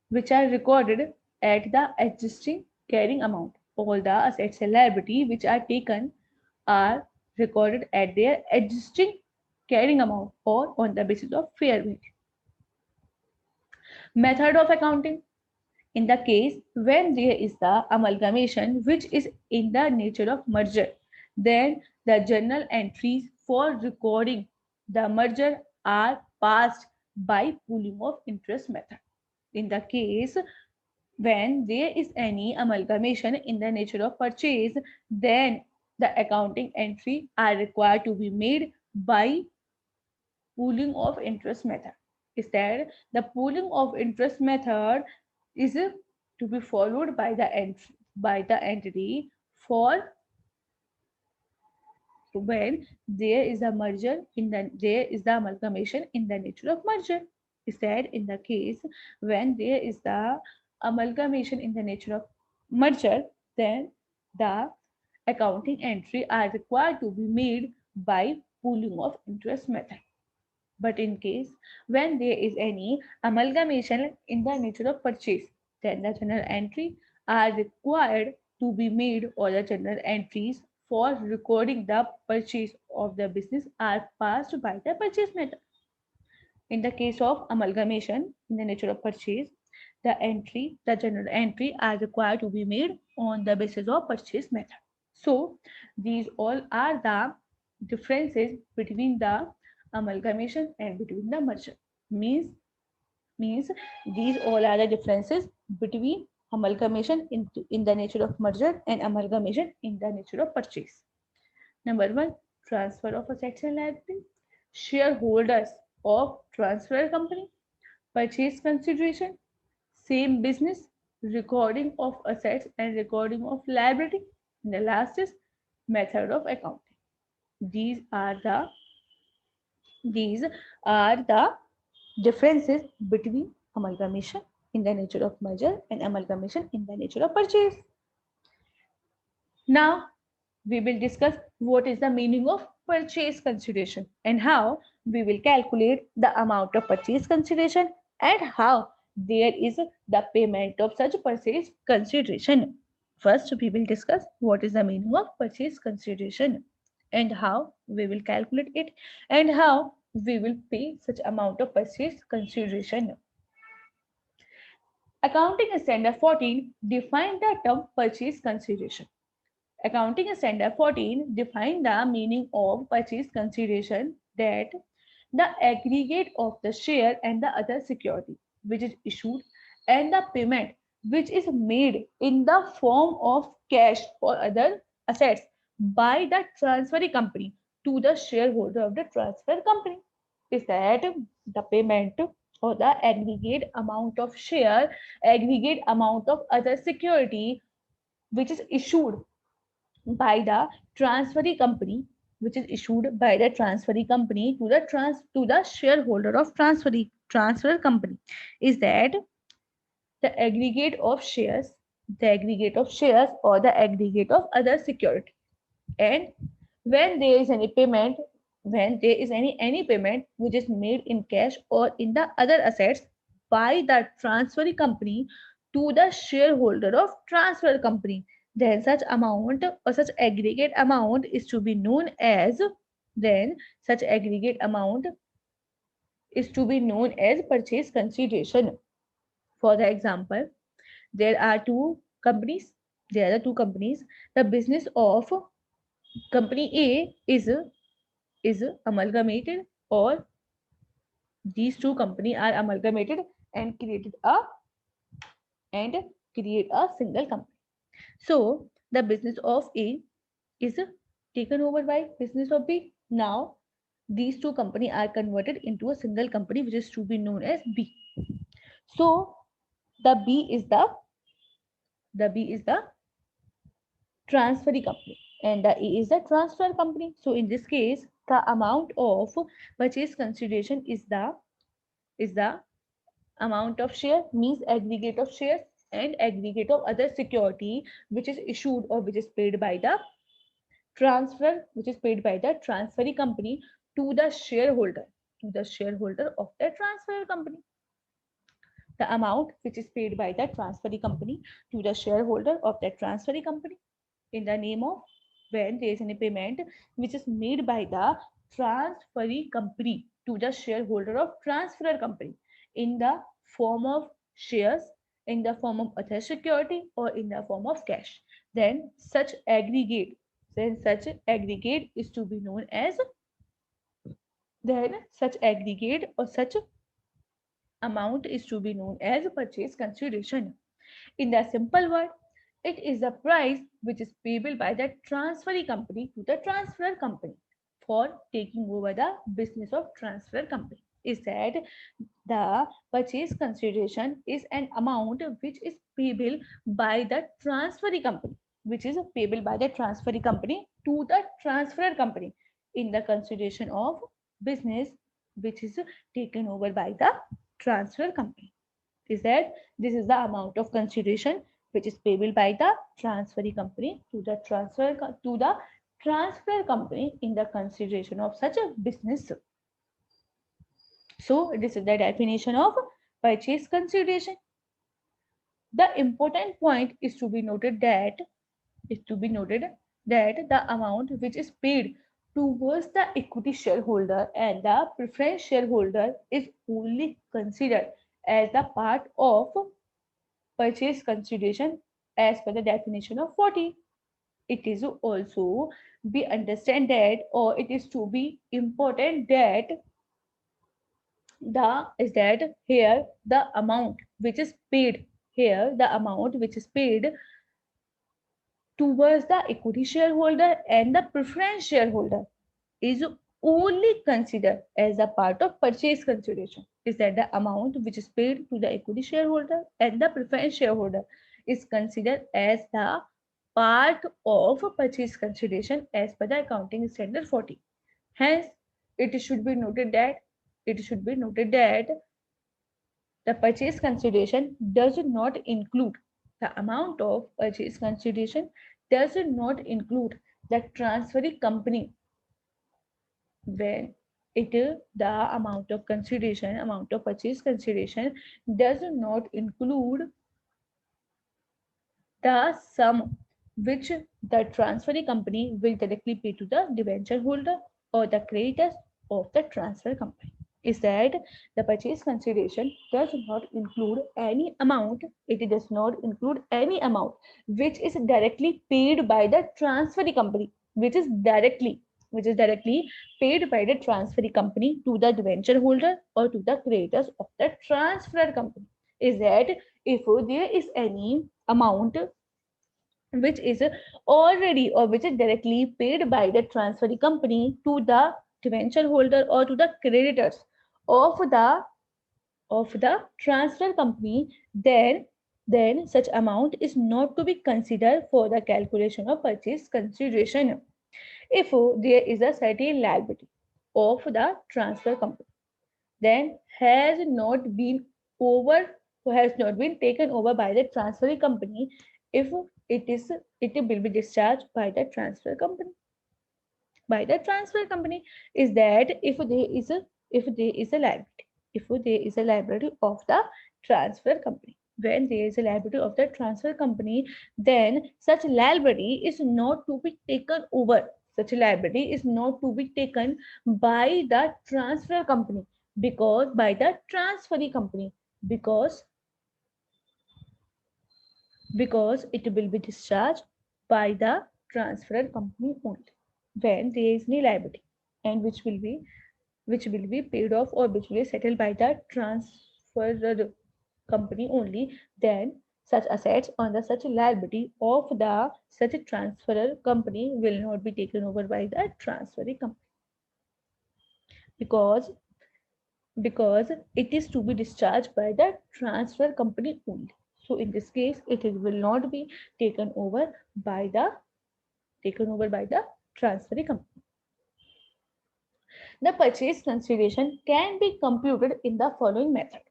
which are recorded at the existing carrying amount. All the assets and liability which are taken are recorded at their existing carrying amount or on the basis of fair value. Method of accounting. In the case when there is the amalgamation which is in the nature of merger, then the journal entries for recording the merger are passed by pooling of interest method. In the case when there is any amalgamation in the nature of purchase, then the accounting entry are required to be made by pooling of interest method. Is that the pooling of interest method is to be followed by the entity for when there is a merger there is the amalgamation in the nature of merger. Is that in the case when there is the amalgamation in the nature of merger, then the accounting entry are required to be made by pooling of interest method. But in case when there is any amalgamation in the nature of purchase, then the journal entry are required to be made, or the journal entries for recording the purchase of the business are passed by the purchase method. In the case of amalgamation in the nature of purchase, the journal entry are required to be made on the basis of purchase method. So these all are the differences between the amalgamation and between the merger. Means these all are the differences between amalgamation in the nature of merger and amalgamation in the nature of purchase. Number one, transfer of assets and liability. Shareholders of transfer company, purchase consideration, same business, recording of assets and recording of liability. And the last is method of accounting. These are the these are the differences between amalgamation in the nature of merger and amalgamation in the nature of purchase. Now we will discuss what is the meaning of purchase consideration and how we will calculate the amount of purchase consideration and how there is the payment of such purchase consideration. First, we will discuss what is the meaning of purchase consideration and how we will calculate it and how we will pay such amount of purchase consideration. Accounting Standard 14 define the term purchase consideration. Accounting Standard 14 define the meaning of purchase consideration that the aggregate of the share and the other security which is issued and the payment which is made in the form of cash or other assets by the transferring company to the shareholder of the transfer company. Is that the payment or the aggregate amount of share, aggregate amount of other security which is issued by the transferee company, which is issued by the transferee company to the shareholder of transfer company, is that the aggregate of shares, or the aggregate of other security. And when there is any payment, when there is any payment which is made in cash or in the other assets by the transferring company to the shareholder of transfer company, then such amount or such aggregate amount is to be known as then such aggregate amount is to be known as purchase consideration. For the example, there are two companies. There are the two companies. The business of company A is amalgamated, or these two companies are amalgamated and and create a single company. So the business of A is taken over by business of B. Now these two companies are converted into a single company which is to be known as B. So the B is the transferring company and the A is the transfer company. So in this case, the amount of purchase consideration is the amount of share, means aggregate of shares and aggregate of other security which is issued or which is paid by the transferring company to the shareholder of the transfer company. The amount which is paid by the transferring company to the shareholder of that transferring company in the name of, when there is any payment which is made by the transferring company to the shareholder of transfer company in the form of shares, in the form of other security, or in the form of cash, then such aggregate is to be known as, then such aggregate or such amount is to be known as purchase consideration. In the simple word, it is the price which is payable by the transferring company to the transfer company for taking over the business of transfer company. Is that the purchase consideration is an amount which is payable by the transferring company which is payable by the transferee company to the transferor company in the consideration of business which is taken over by the transfer company. Is that this is the amount of consideration which is payable by the transferee company to the transfer company in the consideration of such a business. So this is the definition of purchase consideration. The important point is to be noted that the amount which is paid towards the equity shareholder and the preference shareholder is only considered as the part of purchase consideration as per the definition of 40. It is also be understand that, or it is to be important that here the amount which is paid towards the equity shareholder and the preference shareholder is only considered as a part of purchase consideration. Is that the amount which is paid to the equity shareholder and the preference shareholder is considered as the part of purchase consideration as per the accounting standard 40. Hence, it should be noted that the purchase consideration does not include the amount of purchase consideration does not include the transferring company when the amount of purchase consideration does not include the sum which the transferring company will directly pay to the debenture holder or the creditors of the transfer company. Is that the purchase consideration does not include any amount, it does not include any amount which is directly paid by the transferring company, which is directly paid by the transferring company to the debenture holder or to the creditors of the transfer company. Is that if there is any amount which is already or which is directly paid by the transferring company to the debenture holder or to the creditors of the transfer company, then such amount is not to be considered for the calculation of purchase consideration. If there is a certain liability of the transfer company then over has not been taken over by the transferring company, if it will be discharged by the transfer company is that if there is a liability of the transfer company, when there is a liability of the transfer company, then such liability is not to be taken over, such liability is not to be taken by the transfer company because by the transferring company because it will be discharged by the transfer company only when there is no liability and which will be paid off or which will be settled by the transfer company only, then such assets on the such liability of the such transferor company will not be taken over by the transferring company because it is to be discharged by the transfer company only. So in this case, will not be taken over by the transferring company. The purchase consideration can be computed in the following method.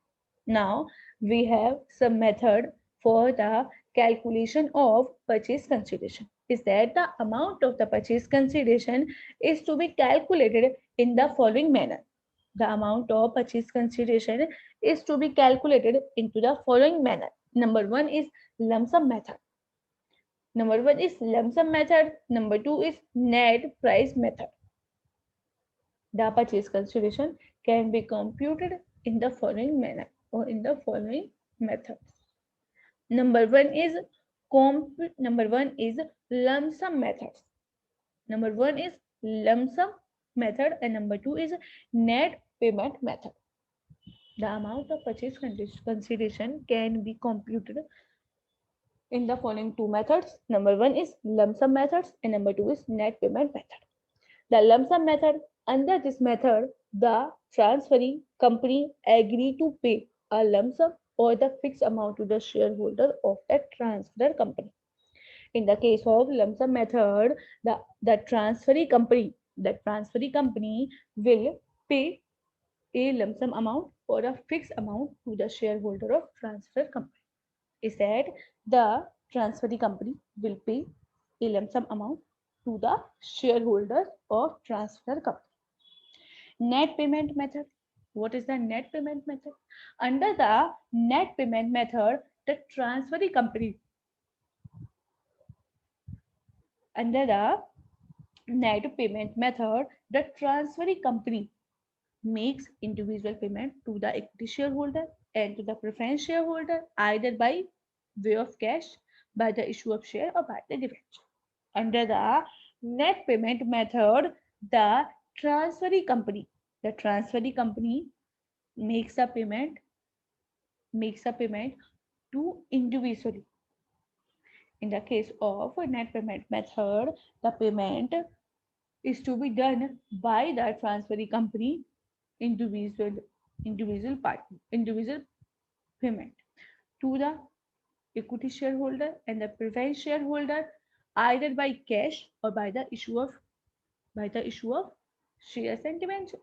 Now we have some method for the calculation of purchase consideration. Is that the amount of the purchase consideration is to be calculated in the following manner. The amount of purchase consideration is to be calculated into the following manner. Number one is lump sum method. Number two is net price method. The purchase consideration can be computed in the following manner or in the following methods. Number one is lump sum methods. Number one is lump sum method and number two is net payment method. The amount of purchase consideration can be computed in the following two methods. Number one is lump sum methods and number two is net payment method. The lump sum method, under this method, the transferring company agree to pay a lump sum or the fixed amount to the shareholder of that transfer company. In the case of lump sum method, the transferee company will pay a lump sum amount or a fixed amount to the shareholder of transfer company. Is that the transferee company will pay a lump sum amount to the shareholders of transfer company. Net payment method. What is the net payment method? Under the net payment method, the transferee company, under the net payment method, the transferee company makes individual payment to the equity shareholder and to the preference shareholder either by way of cash, by the issue of share, or by the debenture. Under the net payment method, the the transferee company makes a payment to individually. In the case of a net payment method, the payment is to be done by the transferee company individual individual payment to the equity shareholder and the preference shareholder either by cash or by the issue of shares and debentures.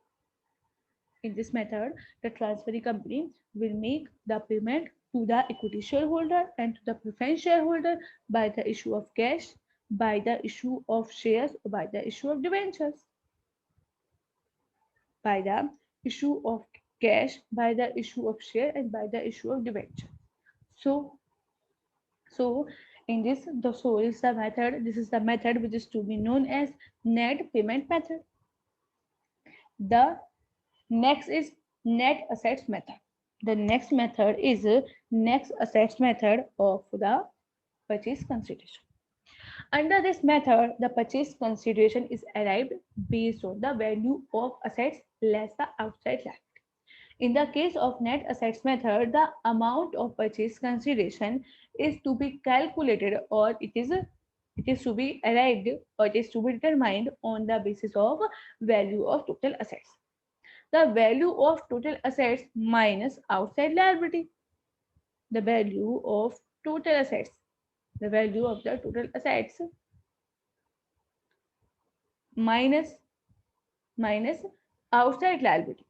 In this method, the transferee company will make the payment to the equity shareholder and to the preference shareholder by the issue of cash, by the issue of shares, or by the issue of debentures. By the issue of cash, by the issue of share, and by the issue of debenture. So, so in this, this is the method which is to be known as net payment method. The next is net assets method. The next method is net assets method of the purchase consideration. Under this method, the purchase consideration is arrived based on the value of assets less the outside liability. In the case of net assets method, the amount of purchase consideration is to be calculated or it is to be arrived or it is to be determined on the basis of value of total assets. The value of total assets minus outside liability. The value of total assets. The value of the total assets minus outside liability.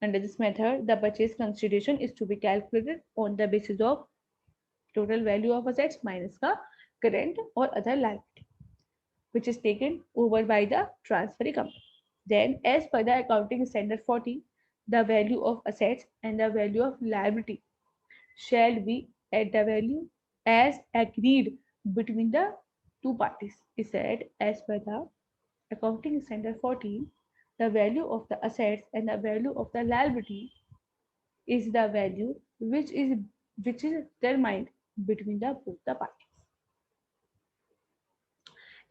Under this method, the purchase consideration is to be calculated on the basis of total value of assets minus the current or other liability, which is taken over by the transferee company. Then, as per the accounting standard 40, the value of assets and the value of liability shall be at the value as agreed between the two parties. Is said as per the accounting standard 40, the value of the assets and the value of the liability is the value which is determined between the both the parties.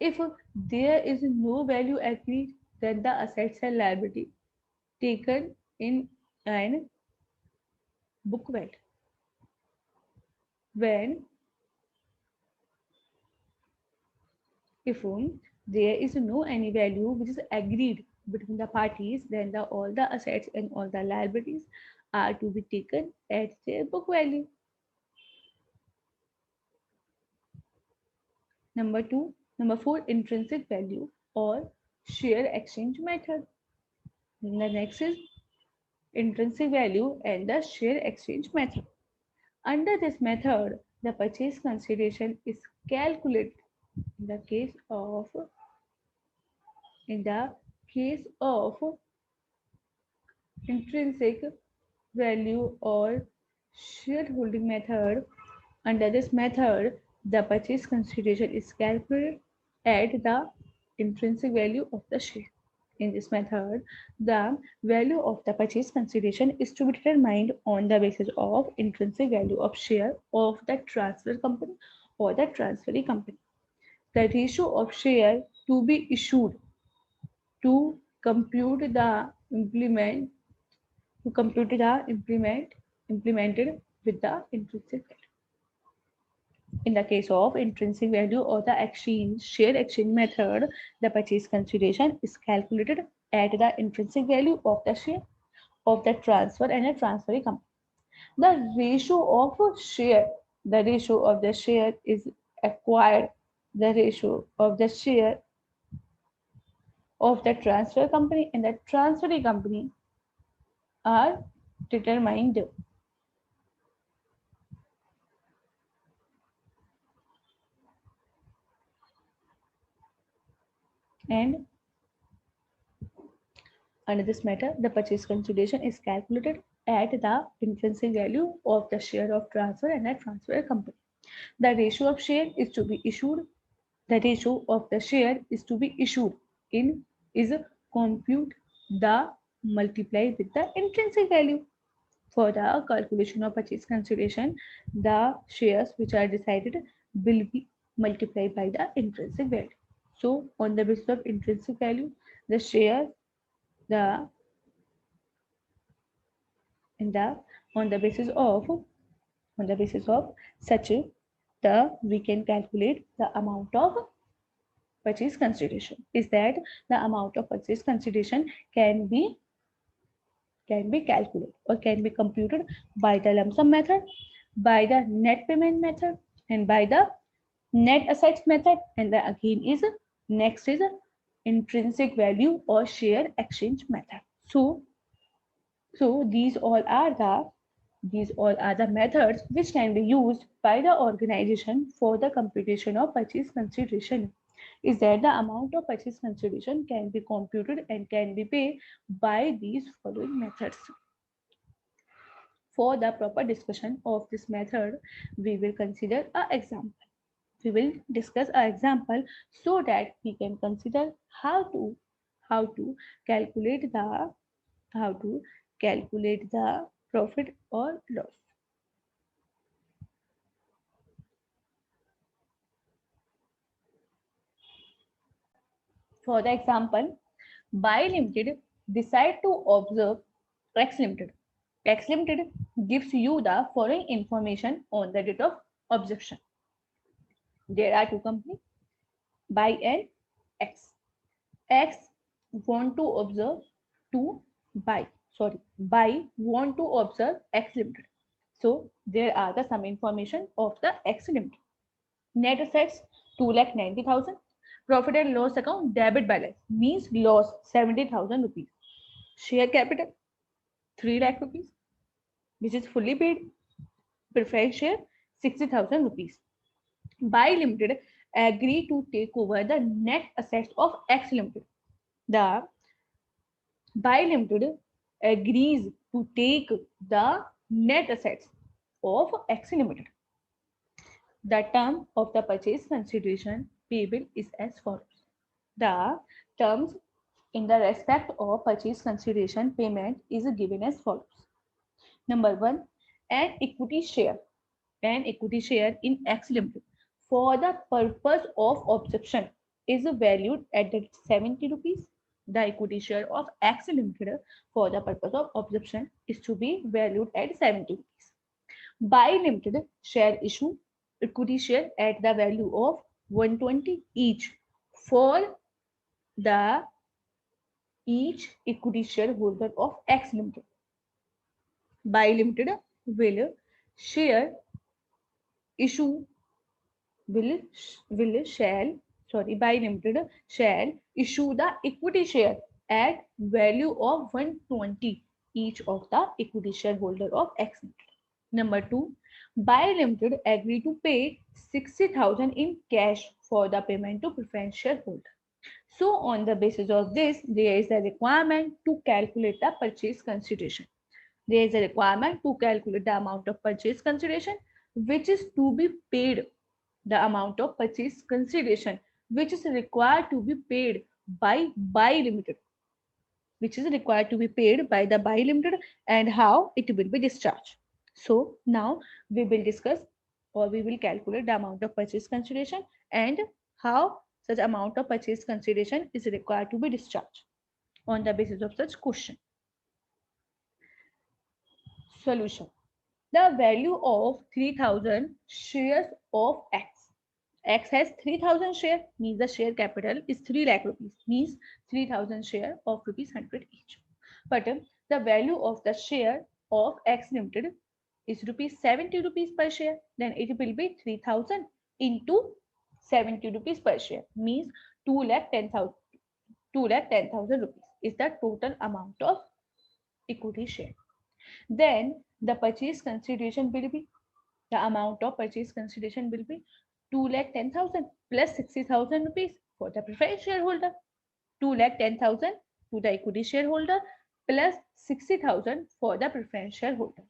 If there is no value agreed, then the assets and liability taken in an book value. When if there is no any value which is agreed between the parties, then all the assets and all the liabilities are to be taken at their book value. Number 4, intrinsic value or share exchange method. The next is intrinsic value and the share exchange method. Under this method, the purchase consideration is calculated in the case of intrinsic value or shareholding method. Under this method, the purchase consideration is calculated at the intrinsic value of the share. In this method, the value of the purchase consideration is to be determined on the basis of intrinsic value of share of the transfer company or the transferee company. The ratio of share to be issued to compute the implemented with the intrinsic value. In the case of intrinsic value or the share exchange method, the purchase consideration is calculated at the intrinsic value of the share of the transfer and a transferee company. The ratio of the share is acquired the ratio of the share of the transfer company and the transferee company are determined. And under this method, the purchase consideration is calculated at the intrinsic value of the share of transfer and the transfer company. The ratio of share is to be issued. The ratio of the share is to be issued in is compute the multiply with the intrinsic value. For the calculation of purchase consideration, the shares which are decided will be multiplied by the intrinsic value. So, on the basis of intrinsic value, the share, the in the on the basis of such the we can calculate the amount of purchase consideration. Is that the amount of purchase consideration can be calculated or can be computed by the lump sum method, by the net payment method, and by the net assets method. And the again is next is intrinsic value or share exchange method. So these all are the methods which can be used by the organization for the computation of purchase consideration. Is that the amount of purchase consideration can be computed and can be paid by these following methods. For the proper discussion of this method, we will consider an example. We will discuss an example so that we can consider how to calculate the how to calculate the profit or loss. For the example, Buy Limited decide to observe X Limited. X Limited gives you the following information on the date of observation. There are two companies, Buy and X. X want to observe to Buy want to observe X Limited. So there are the some information of the X Limited. Net assets 2,90,000. Profit and loss account debit balance means loss 70,000 rupees. Share capital 3 lakh rupees, which is fully paid. Preferred share 60,000 rupees. Buy Limited agree to take over the net assets of X Limited. The Buy Limited agrees to take the net assets of X Limited. The term of the purchase consideration payable is as follows. The terms in the respect of purchase consideration payment is given as follows. Number one, an equity share. An equity share in X Limited for the purpose of observation is valued at 70 rupees. The equity share of X Limited for the purpose of observation is to be valued at 70 rupees. Buy Limited share issue equity share at the value of 120 each for the each equity shareholder of X Limited. Buy Limited will share issue will shall Buy Limited shall issue the equity share at value of 120 each of the equity shareholder of X Limited. Number two, Buy Limited agree to pay 60,000 in cash for the payment to preference shareholder. So on the basis of this, there is a requirement to calculate the purchase consideration. There is a requirement to calculate the amount of purchase consideration which is to be paid. The amount of purchase consideration which is required to be paid by Buy Limited, which is required to be paid by the Buy Limited, and how it will be discharged. So now we will discuss or we will calculate the amount of purchase consideration and how such amount of purchase consideration is required to be discharged on the basis of such question. Solution. The value of 3,000 shares of X. X has 3,000 share means the share capital is 3 lakh rupees means 3,000 share of rupees 100 each. But the value of the share of X Limited is rupees 70 rupees per share. Then it will be 3,000 into 70 rupees per share, means 2,10,000 rupees is the total amount of equity share. Then the purchase consideration will be, the amount of purchase consideration will be 2,10,000 plus 60,000 rupees for the preferred shareholder. 2,10,000 to the equity shareholder plus 60,000 for the preference shareholder.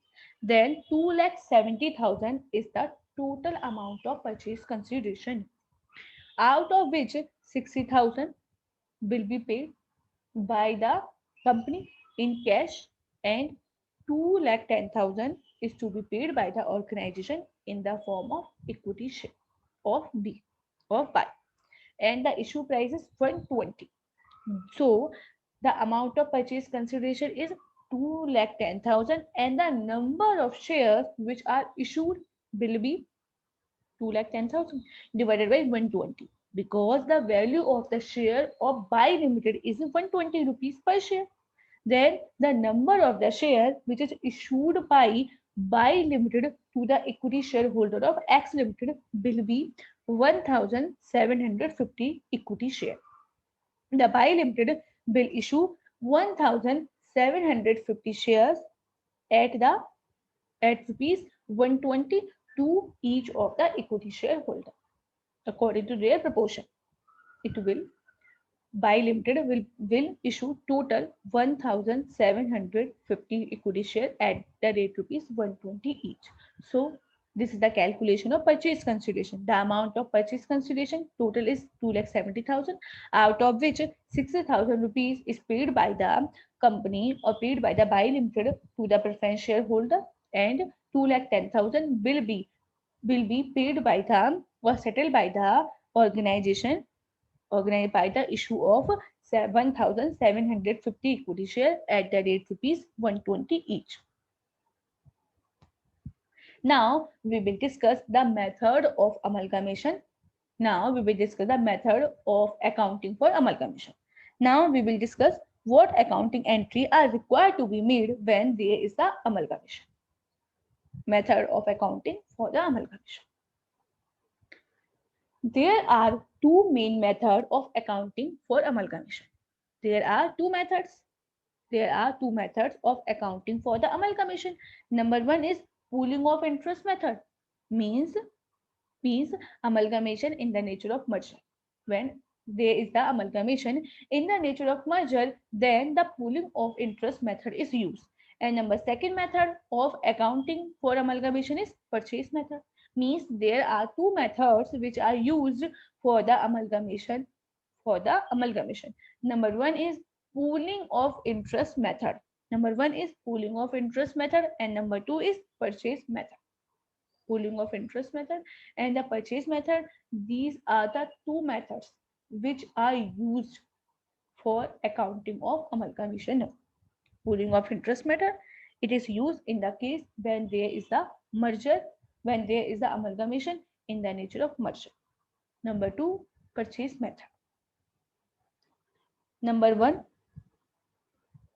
Then 2,70,000 is the total amount of purchase consideration, out of which 60,000 will be paid by the company in cash and 2,10,000 is to be paid by the organization in the form of equity share of B of buy, and the issue price is 120. So the amount of purchase consideration is 2,10,000 and the number of shares which are issued will be 2,10,000 divided by 120, because the value of the share of buy limited is 120 rupees per share. Then the number of the share which is issued by buy limited to the equity shareholder of X limited will be 1,750 equity share. The buy limited will issue 1,750 shares at the at rupees 120 to each of the equity shareholder according to their proportion. It will Buy Limited will issue total 1,750 equity share at the rate rupees 120 each. So this is the calculation of purchase consideration. The amount of purchase consideration total is 2,70,000, out of which 60,000 rupees is paid by the company or paid by the Buy Limited to the preference shareholder, and 2,10,000 will be paid by the or settled by the organization organized by the issue of 1,750 equity share at the rate rupees 120 each. Now we will discuss the method of amalgamation. Now we will discuss the method of accounting for amalgamation. Now we will discuss what accounting entry are required to be made when there is the amalgamation. Method of accounting for the amalgamation. There are two main methods of accounting for amalgamation. There are two methods. There are two methods of accounting for the amalgamation. Number one is pooling of interest method. Means amalgamation in the nature of merger. When there is the amalgamation in the nature of merger, then the pooling of interest method is used. And number second method of accounting for amalgamation is purchase method. Means there are two methods which are used for the amalgamation. Number one is pooling of interest method. Number one is pooling of interest method, and number two is purchase method. Pooling of interest method and the purchase method, these are the two methods which are used for accounting of amalgamation. Pooling of interest method, it is used in the case when there is a merger, when there is the amalgamation in the nature of merger. Number two, purchase method. Number one,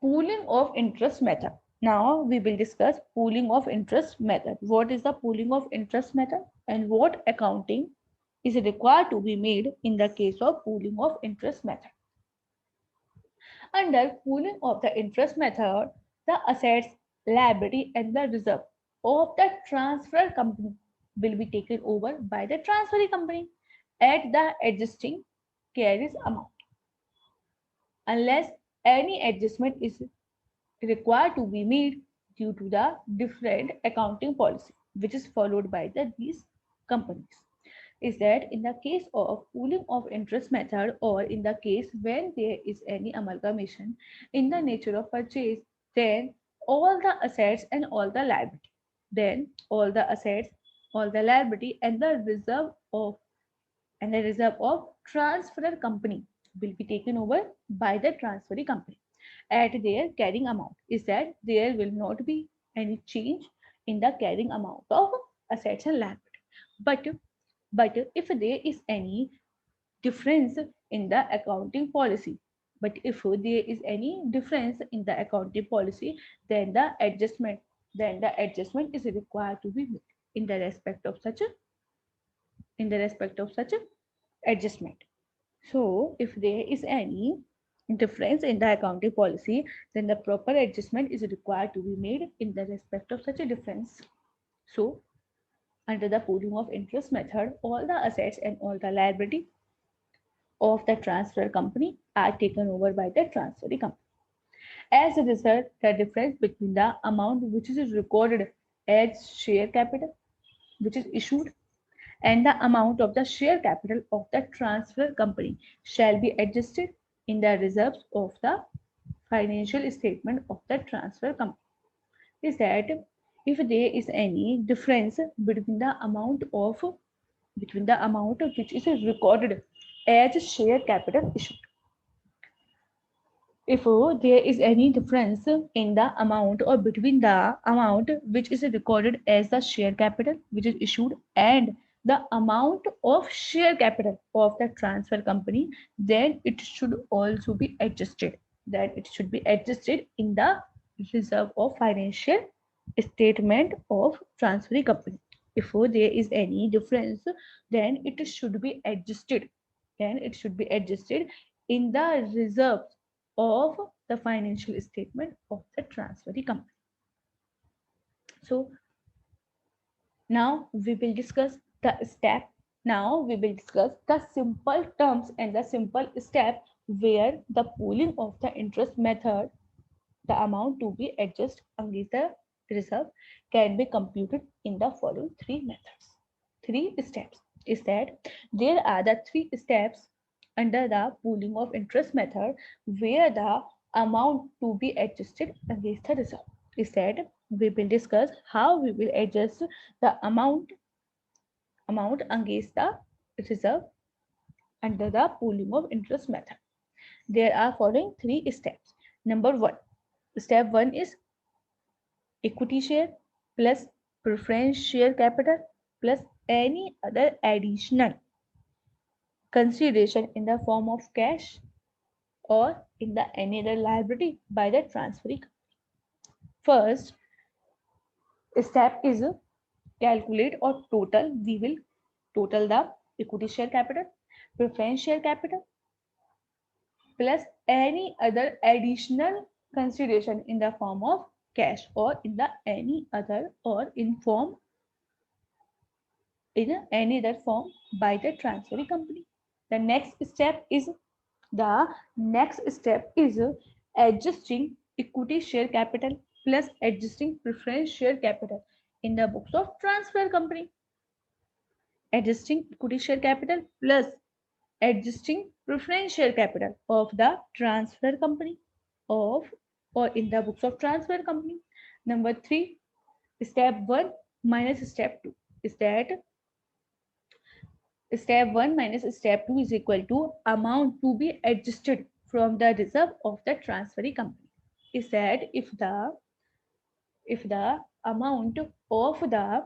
pooling of interest method. Now we will discuss pooling of interest method. What is the pooling of interest method and what accounting is required to be made in the case of pooling of interest method? Under pooling of the interest method, the assets, liability and the reserve of the transfer company will be taken over by the transferring company at the adjusting carries amount, unless any adjustment is required to be made due to the different accounting policy which is followed by these companies. Is that in the case of pooling of interest method, or in the case when there is any amalgamation in the nature of purchase, then all the assets and all the liability, then all the assets, all the liability and the reserve of transferor company will be taken over by the transferring company at their carrying amount. Is that there will not be any change in the carrying amount of assets and liability. But if there is any difference in the accounting policy, then the adjustment is required to be made in the respect of such adjustment. So if there is any difference in the accounting policy, then the proper adjustment is required to be made in the respect of such a difference. So under the pooling of interest method, all the assets and all the liability of the transfer company are taken over by the transferee company. As a result, the difference between the amount which is recorded as share capital, which is issued, and the amount of the share capital of the transfer company shall be adjusted in the reserves of the financial statement of the transfer company. Is that if there is any difference between the amount which is recorded as share capital issued, if there is any difference in the amount or between the amount which is recorded as the share capital which is issued and the amount of share capital of the transfer company, then it should also be adjusted. That it should be adjusted in the reserve of financial statement of transferring company. If there is any difference, then it should be adjusted. Then it should be adjusted in the reserves of the financial statement of the transferee company. So now we will discuss the step. Now we will discuss the simple terms and the simple step where the pooling of the interest method, the amount to be adjusted against the reserve, can be computed in the following three methods. Three steps is that there are the three steps under the pooling of interest method where the amount to be adjusted against the reserve. Is that we will discuss how we will adjust the amount against the reserve under the pooling of interest method. There are following three steps. Number one, step one is equity share plus preference share capital plus any other additional consideration in the form of cash or in the any other liability by the transferee. First step is calculate or total. We will total the equity share capital, preference share capital plus any other additional consideration in the form of cash or in the any other or in any other form by the transferring company. The next step is adjusting equity share capital plus adjusting preference share capital in the books of transfer company. Adjusting equity share capital plus adjusting preference share capital of the transfer company of or in the books of transfer company. Number three, step one minus step two is that step 1 minus step 2 is equal to amount to be adjusted from the reserve of the transferee company. Is that if the amount of the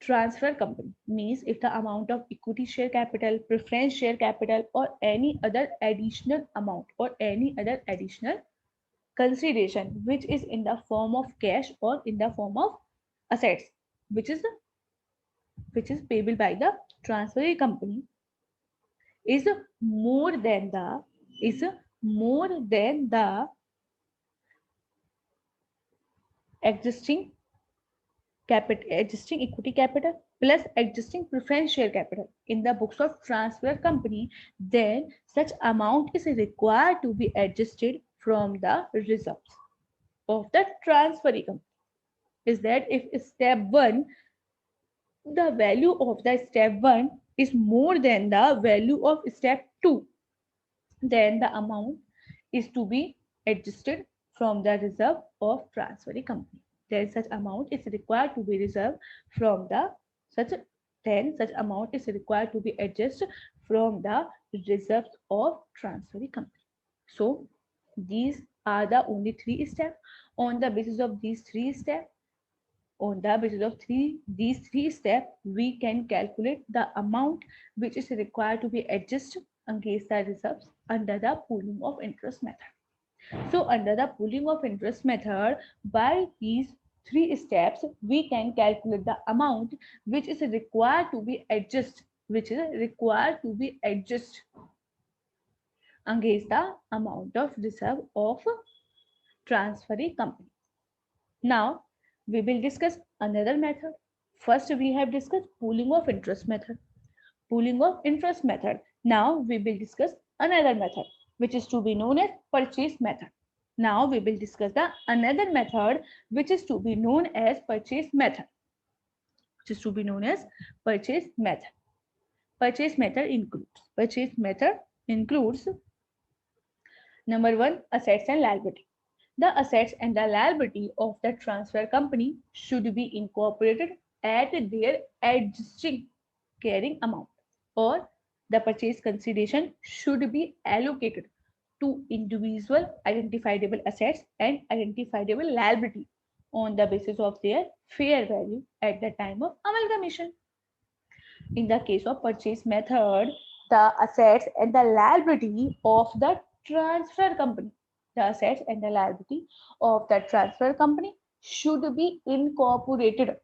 transfer company means if the amount of equity share capital, preference share capital or any other additional amount or any other additional consideration which is in the form of cash or in the form of assets which is payable by the transferee company is more than the is more than the existing existing equity capital plus existing preference share capital in the books of transfer company, then such amount is required to be adjusted from the reserves of the transferee company. Is that if step 1, the value of the step 1 is more than the value of step 2, then the amount is to be adjusted from the reserve of transferring company. Then such amount is required to be reserved from the such then such amount is required to be adjusted from the reserves of transferring company. So these are the only three steps. On the basis of these three steps, these three steps, we can calculate the amount which is required to be adjusted against the reserves under the pooling of interest method. So under the pooling of interest method, by these three steps, we can calculate the amount which is required to be adjusted which is required to be adjusted against the amount of reserve of transferee company. Now we will discuss another method. First we have discussed pooling of interest method. Pooling of interest method. Now we will discuss another method which is to be known as purchase method. Now we will discuss the another method which is to be known as purchase method. Which is to be known as purchase method. Purchase method includes number one, assets and liability. The assets and the liability of the transfer company should be incorporated at their existing carrying amount, or the purchase consideration should be allocated to individual identifiable assets and identifiable liability on the basis of their fair value at the time of amalgamation. In the case of purchase method, the assets and the liability of the transfer company, the assets and the liability of the transfer company should be incorporated.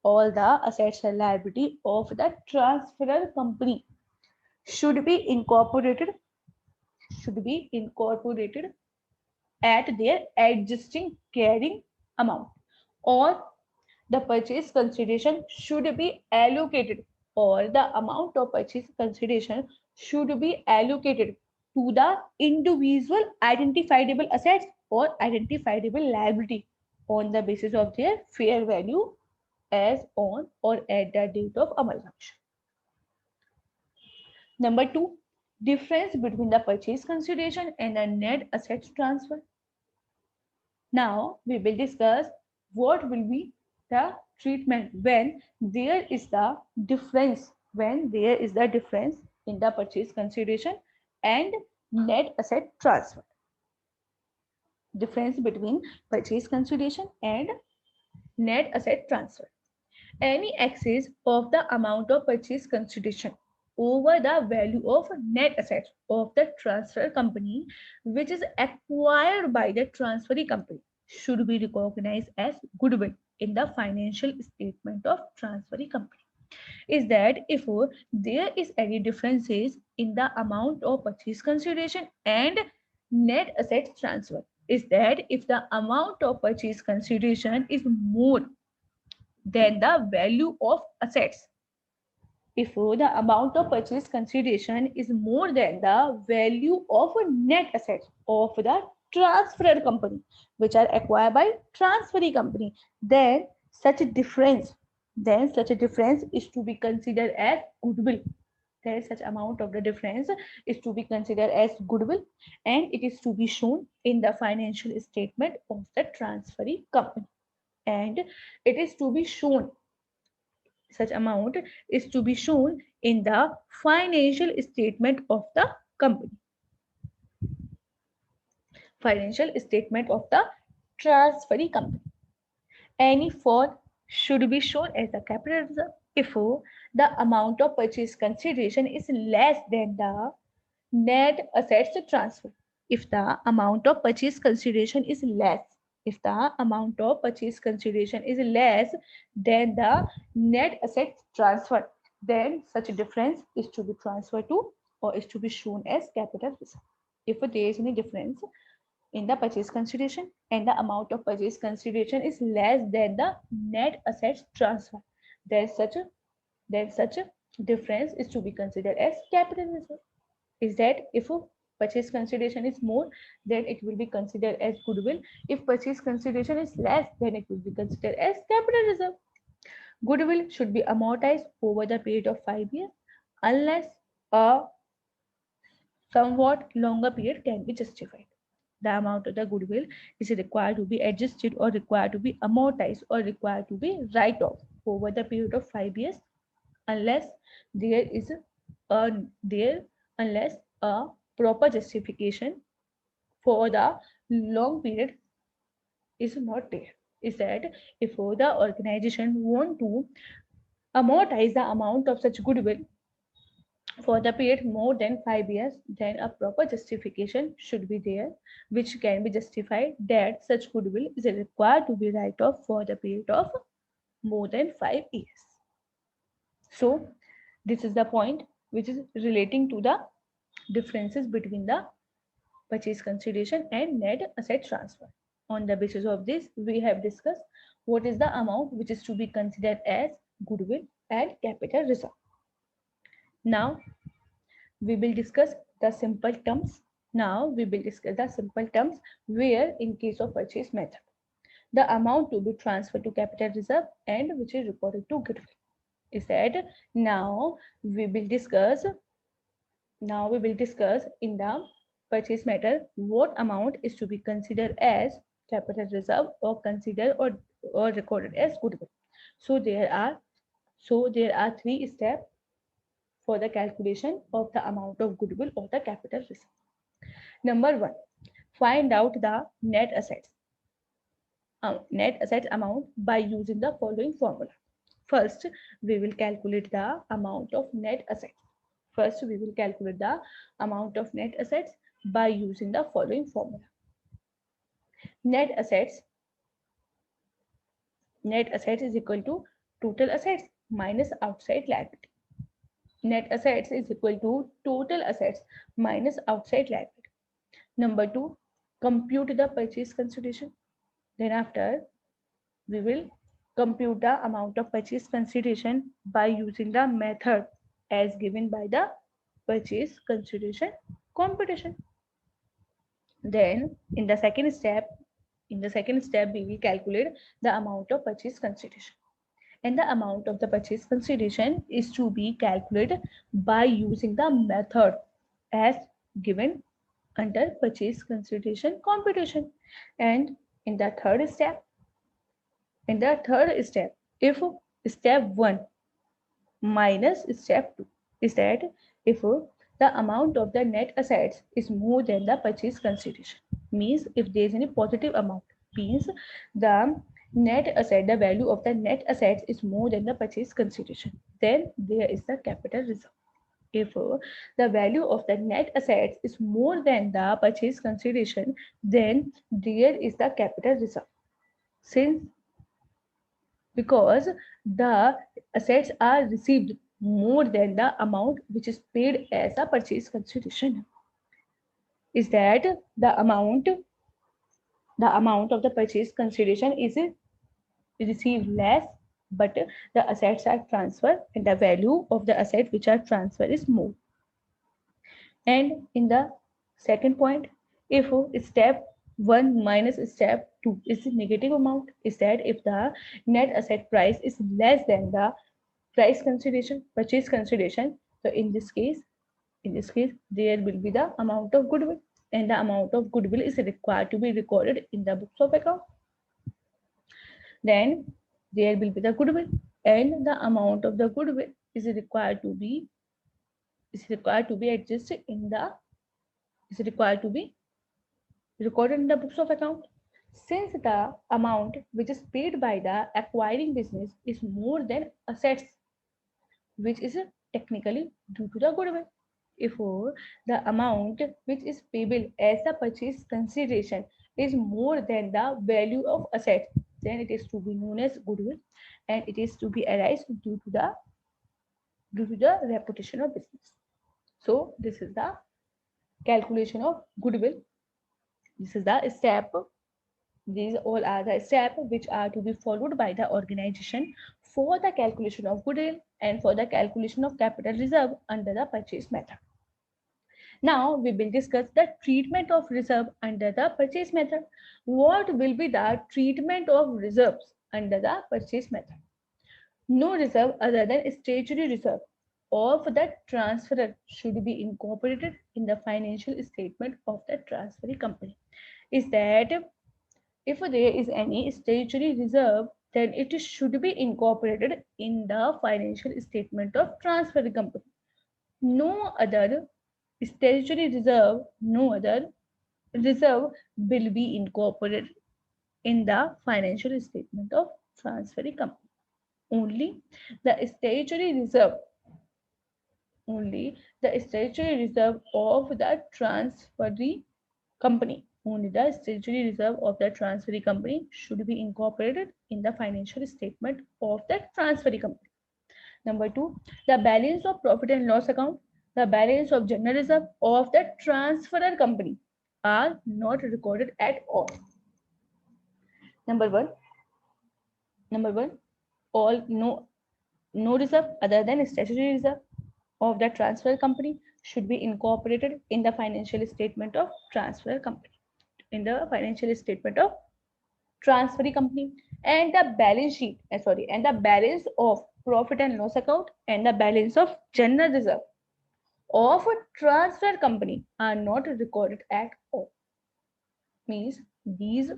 All the assets and liability of the transfer company should be incorporated at their existing carrying amount, or the purchase consideration should be allocated, or the amount of purchase consideration should be allocated to the individual identifiable assets or identifiable liability on the basis of their fair value as on or at the date of amalgamation. Number two, difference between the purchase consideration and the net assets transfer. Now we will discuss what will be the treatment when there is the difference in the purchase consideration and net asset transfer. Difference between purchase consideration and net asset transfer. Any excess of the amount of purchase consideration over the value of net assets of the transfer company which is acquired by the transferee company should be recognized as goodwill in the financial statement of transferee company. Is that if there is any differences in the amount of purchase consideration and net assets transfer, is that if the amount of purchase consideration is more than the value of assets, if the amount of purchase consideration is more than the value of net assets of the transfer company which are acquired by transferee company, then such a difference is to be considered as goodwill. There is such amount of the difference is to be considered as goodwill, and it is to be shown in the financial statement of the transferee company, and it is to be shown such amount is to be shown in the financial statement of the company. Financial statement of the transferee company. Any fourth should be shown as a capital reserve if the amount of purchase consideration is less than the net assets transfer. If the amount of purchase consideration is less, if the amount of purchase consideration is less than the net assets transfer, then such a difference is to be transferred to or is to be shown as capital reserve. If there is any difference in the purchase consideration and the amount of purchase consideration is less than the net assets transfer, then such a difference is to be considered as capital reserve. Is that if purchase consideration is more, then it will be considered as goodwill. If purchase consideration is less, then it will be considered as capital reserve. Goodwill should be amortized over the period of 5 years unless a somewhat longer period can be justified. The amount of the goodwill is required to be adjusted or required to be amortized or required to be write off over the period of 5 years unless there is unless a proper justification for the long period is not there. Is that if the organization want to amortize the amount of such goodwill for the period more than 5 years, then a proper justification should be there which can be justified that such goodwill is required to be write off for the period of more than 5 years. So This is the point which is relating to the differences between the purchase consideration and net asset transfer. On the basis of this, we have discussed what is the amount which is to be considered as goodwill and capital reserve. Now we will discuss the simple terms. Now we will discuss the simple terms where in case of purchase method, the amount to be transferred to capital reserve and which is recorded to goodwill. Is that now we will discuss in the purchase matter what amount is to be considered as capital reserve or considered or recorded as goodwill. So there are three steps for the calculation of the amount of goodwill or the capital reserve. Number one, find out the net asset amount by using the following formula. First, we will calculate the amount of net assets. First, we will calculate the amount of net assets by using the following formula. Net assets is equal to total assets minus outside liability. Net assets is equal to total assets minus outside liability. Number two, compute the purchase consideration. Then after, we will compute the amount of purchase consideration by using the method as given by the purchase consideration computation. Then in the second step, we will calculate the amount of purchase consideration. And the amount of the purchase consideration is to be calculated by using the method as given under purchase consideration computation. And in the third step, if step 1 minus step 2 is that if the amount of the net assets is more than the purchase consideration, means if there is any positive amount, means the the value of the net assets is more than the purchase consideration, then there is the capital reserve. If the value of the net assets is more than the purchase consideration, then there is the capital reserve. Since because the assets are received more than the amount which is paid as a purchase consideration, is that the amount of the purchase consideration is received less, but the assets are transferred and the value of the asset which are transferred is more. And in the second point, if step 1 minus step 2 is the negative amount, is that if the net asset price is less than the purchase consideration, so in this case there will be the amount of goodwill, and the amount of goodwill is required to be recorded in the books of account. Then there will be the goodwill, and the amount of the goodwill is required to be adjusted in the recorded in the books of account. Since the amount which is paid by the acquiring business is more than assets, which is technically due to the goodwill. If the amount which is payable as a purchase consideration is more than the value of assets, then it is to be known as goodwill, and it is to be arise due to the reputation of business. So this is the calculation of goodwill. This is the step. These all are the steps which are to be followed by the organization for the calculation of goodwill and for the calculation of capital reserve under the purchase method. Now we will discuss the treatment of reserve under the purchase method. What will be the treatment of reserves under the purchase method? No reserve other than statutory reserve of the transferor should be incorporated in the financial statement of the transferee company. Is that if there is any statutory reserve, then it should be incorporated in the financial statement of transferee company. No other statutory reserve, will be incorporated in the financial statement of transferee company. Only the statutory reserve of the transferee company. Only the statutory reserve of the transferee company should be incorporated in the financial statement of the transferee company. Number 2, the balance of profit and loss account, the balance of general reserve of the transferor company are not recorded at all. Number 1, all no reserve other than statutory reserve of the transfer company should be incorporated in the financial statement of transfer company. In the financial statement of transferee company, and the balance sheet, and the balance of profit and loss account and the balance of general reserve of a transfer company are not recorded at all. Means these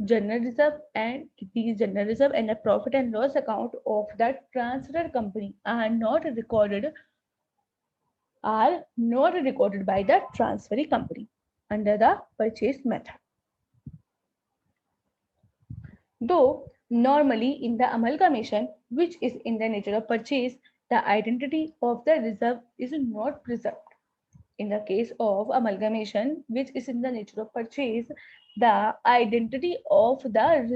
general reserve and the profit and loss account of that transfer company are not recorded by the transferee company under the purchase method. Though normally in the amalgamation, which is in the nature of purchase, the identity of the reserve is not preserved. In the case of amalgamation, which is in the nature of purchase, the identity of the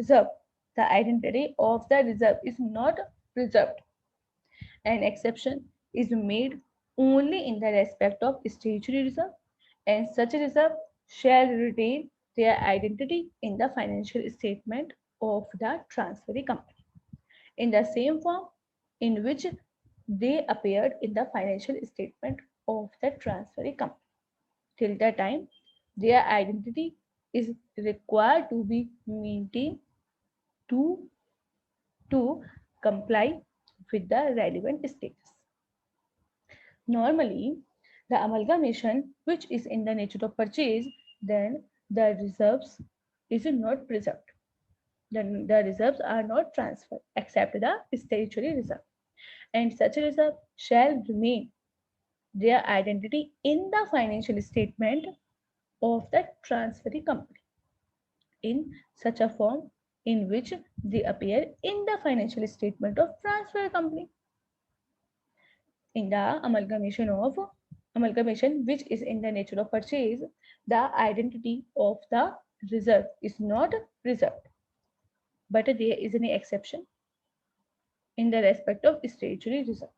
reserve, is not preserved. An exception is made only in the respect of statutory reserve, and such a reserve shall retain their identity in the financial statement of the transferee company in the same form in which they appeared in the financial statement of the transferee company. Till the time their identity is required to be maintained to comply with the relevant status. Normally, the amalgamation, which is in the nature of purchase, then the reserves is not preserved. Then the reserves are not transferred except the statutory reserve, and such a reserve shall remain their identity in the financial statement of the transferee company in such a form in which they appear in the financial statement of transfer company. In the amalgamation which is in the nature of purchase, the identity of the reserve is not preserved, but there is an exception in the respect of statutory reserve,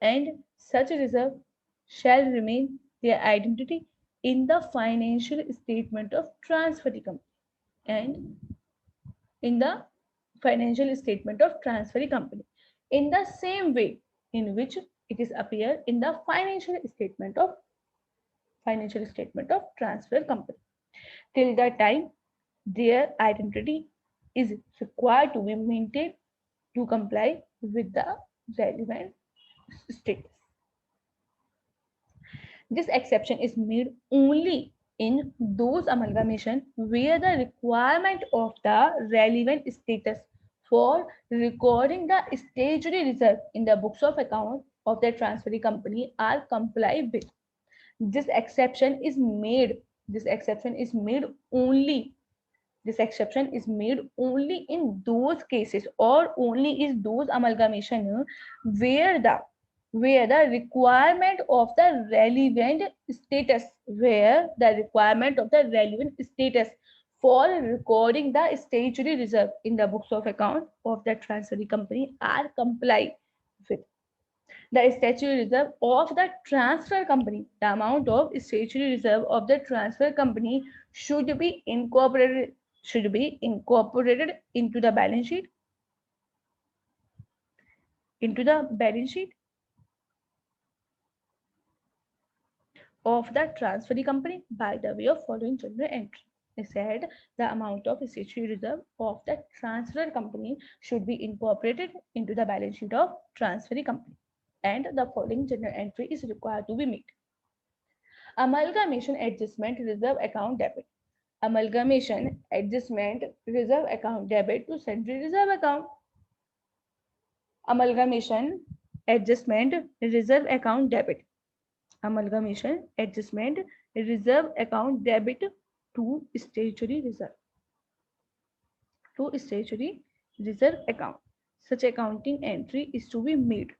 and such a reserve shall remain their identity in the financial statement of transferee company and in the financial statement of transferee company in the same way in which it is appear in the financial statement of transfer company till the time their identity is required to be maintained to comply with the relevant status. This exception is made only in those amalgamation where the requirement of the relevant status for recording the statutory reserve in the books of account of the transferee company are complied with. This exception is made only in those cases or only is those amalgamation where the requirement of the relevant status for recording the statutory reserve in the books of account of the transferee company are complied with. The statutory reserve of the transfer company, the amount of statutory reserve of the transfer company should be incorporated into the balance sheet of the transferee company by the way of following general entry. I said the amount of statutory reserve of the transfer company should be incorporated into the balance sheet of transferee company, and the following general entry is required to be made. Amalgamation adjustment reserve account debit. Amalgamation adjustment reserve account debit to sundry reserve account. Amalgamation adjustment reserve account debit. Amalgamation adjustment reserve account debit to statutory reserve account. Such accounting entry is to be made.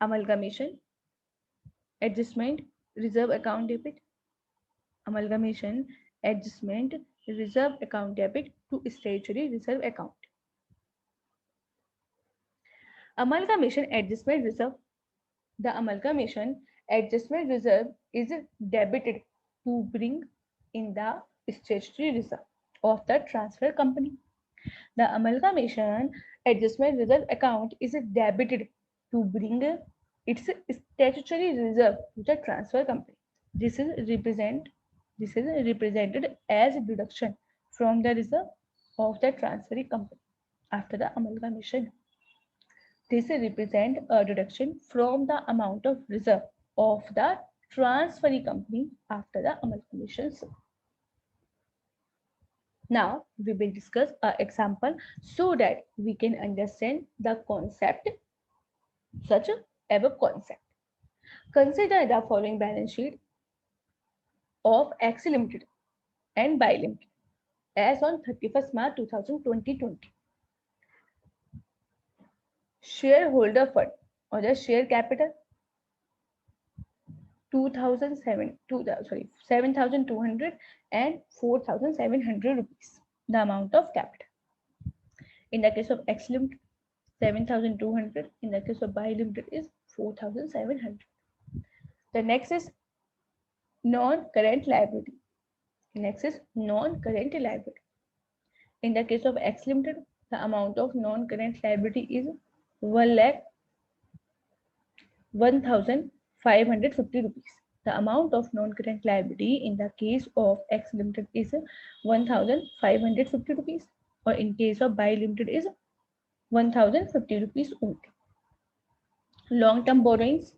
Amalgamation adjustment reserve account debit. Amalgamation adjustment reserve account debit to statutory reserve account. Amalgamation adjustment reserve. The amalgamation adjustment reserve is debited to bring in the statutory reserve of the transfer company. The amalgamation adjustment reserve account is debited to bring its statutory reserve to the transfer company. This is represented as deduction from the reserve of the transferring company after the amalgamation. This represents a deduction from the amount of reserve of the transferring company after the amalgamation. Now we will discuss an example so that we can understand the concept, such as a concept. Consider the following balance sheet of X Limited and Y Limited as on 31st March 2020. Shareholder fund or the share capital 7,200 and 4,700 rupees. The amount of capital. In the case of X Limited, 7,200. In the case of Y Limited is 4,700. The next is non-current liability. Next is non-current liability. In the case of X Limited, the amount of non-current liability is 1,01,550 rupees. The amount of non-current liability in the case of X Limited is 1,550 rupees, or in case of Y Limited is 1,050 rupees only. Long-term borrowings.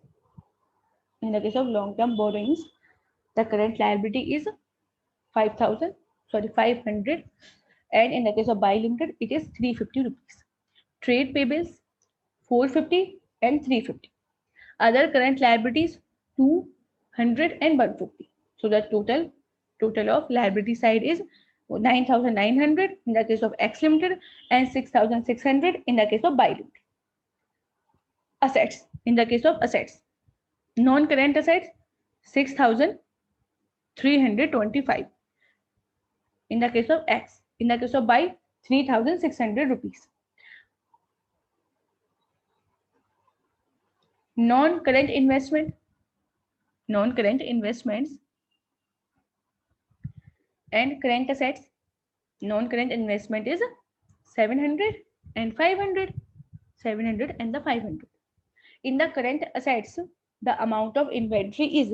In the case of long-term borrowings, the current liability is 500, and in the case of Y Limited, it is 350 rupees. Trade payables 450 and 350. Other current liabilities 200 and 150. So the total of liability side is 9,900 in the case of X Limited and 6,600 in the case of Y Limited. Assets. In the case of assets, non-current assets 6,325 in the case of X. In the case of Y, 3,600 rupees. Non-current investments and current assets. Non-current investment is 700 and 500. 700 and the 500. In the current assets, the amount of inventory is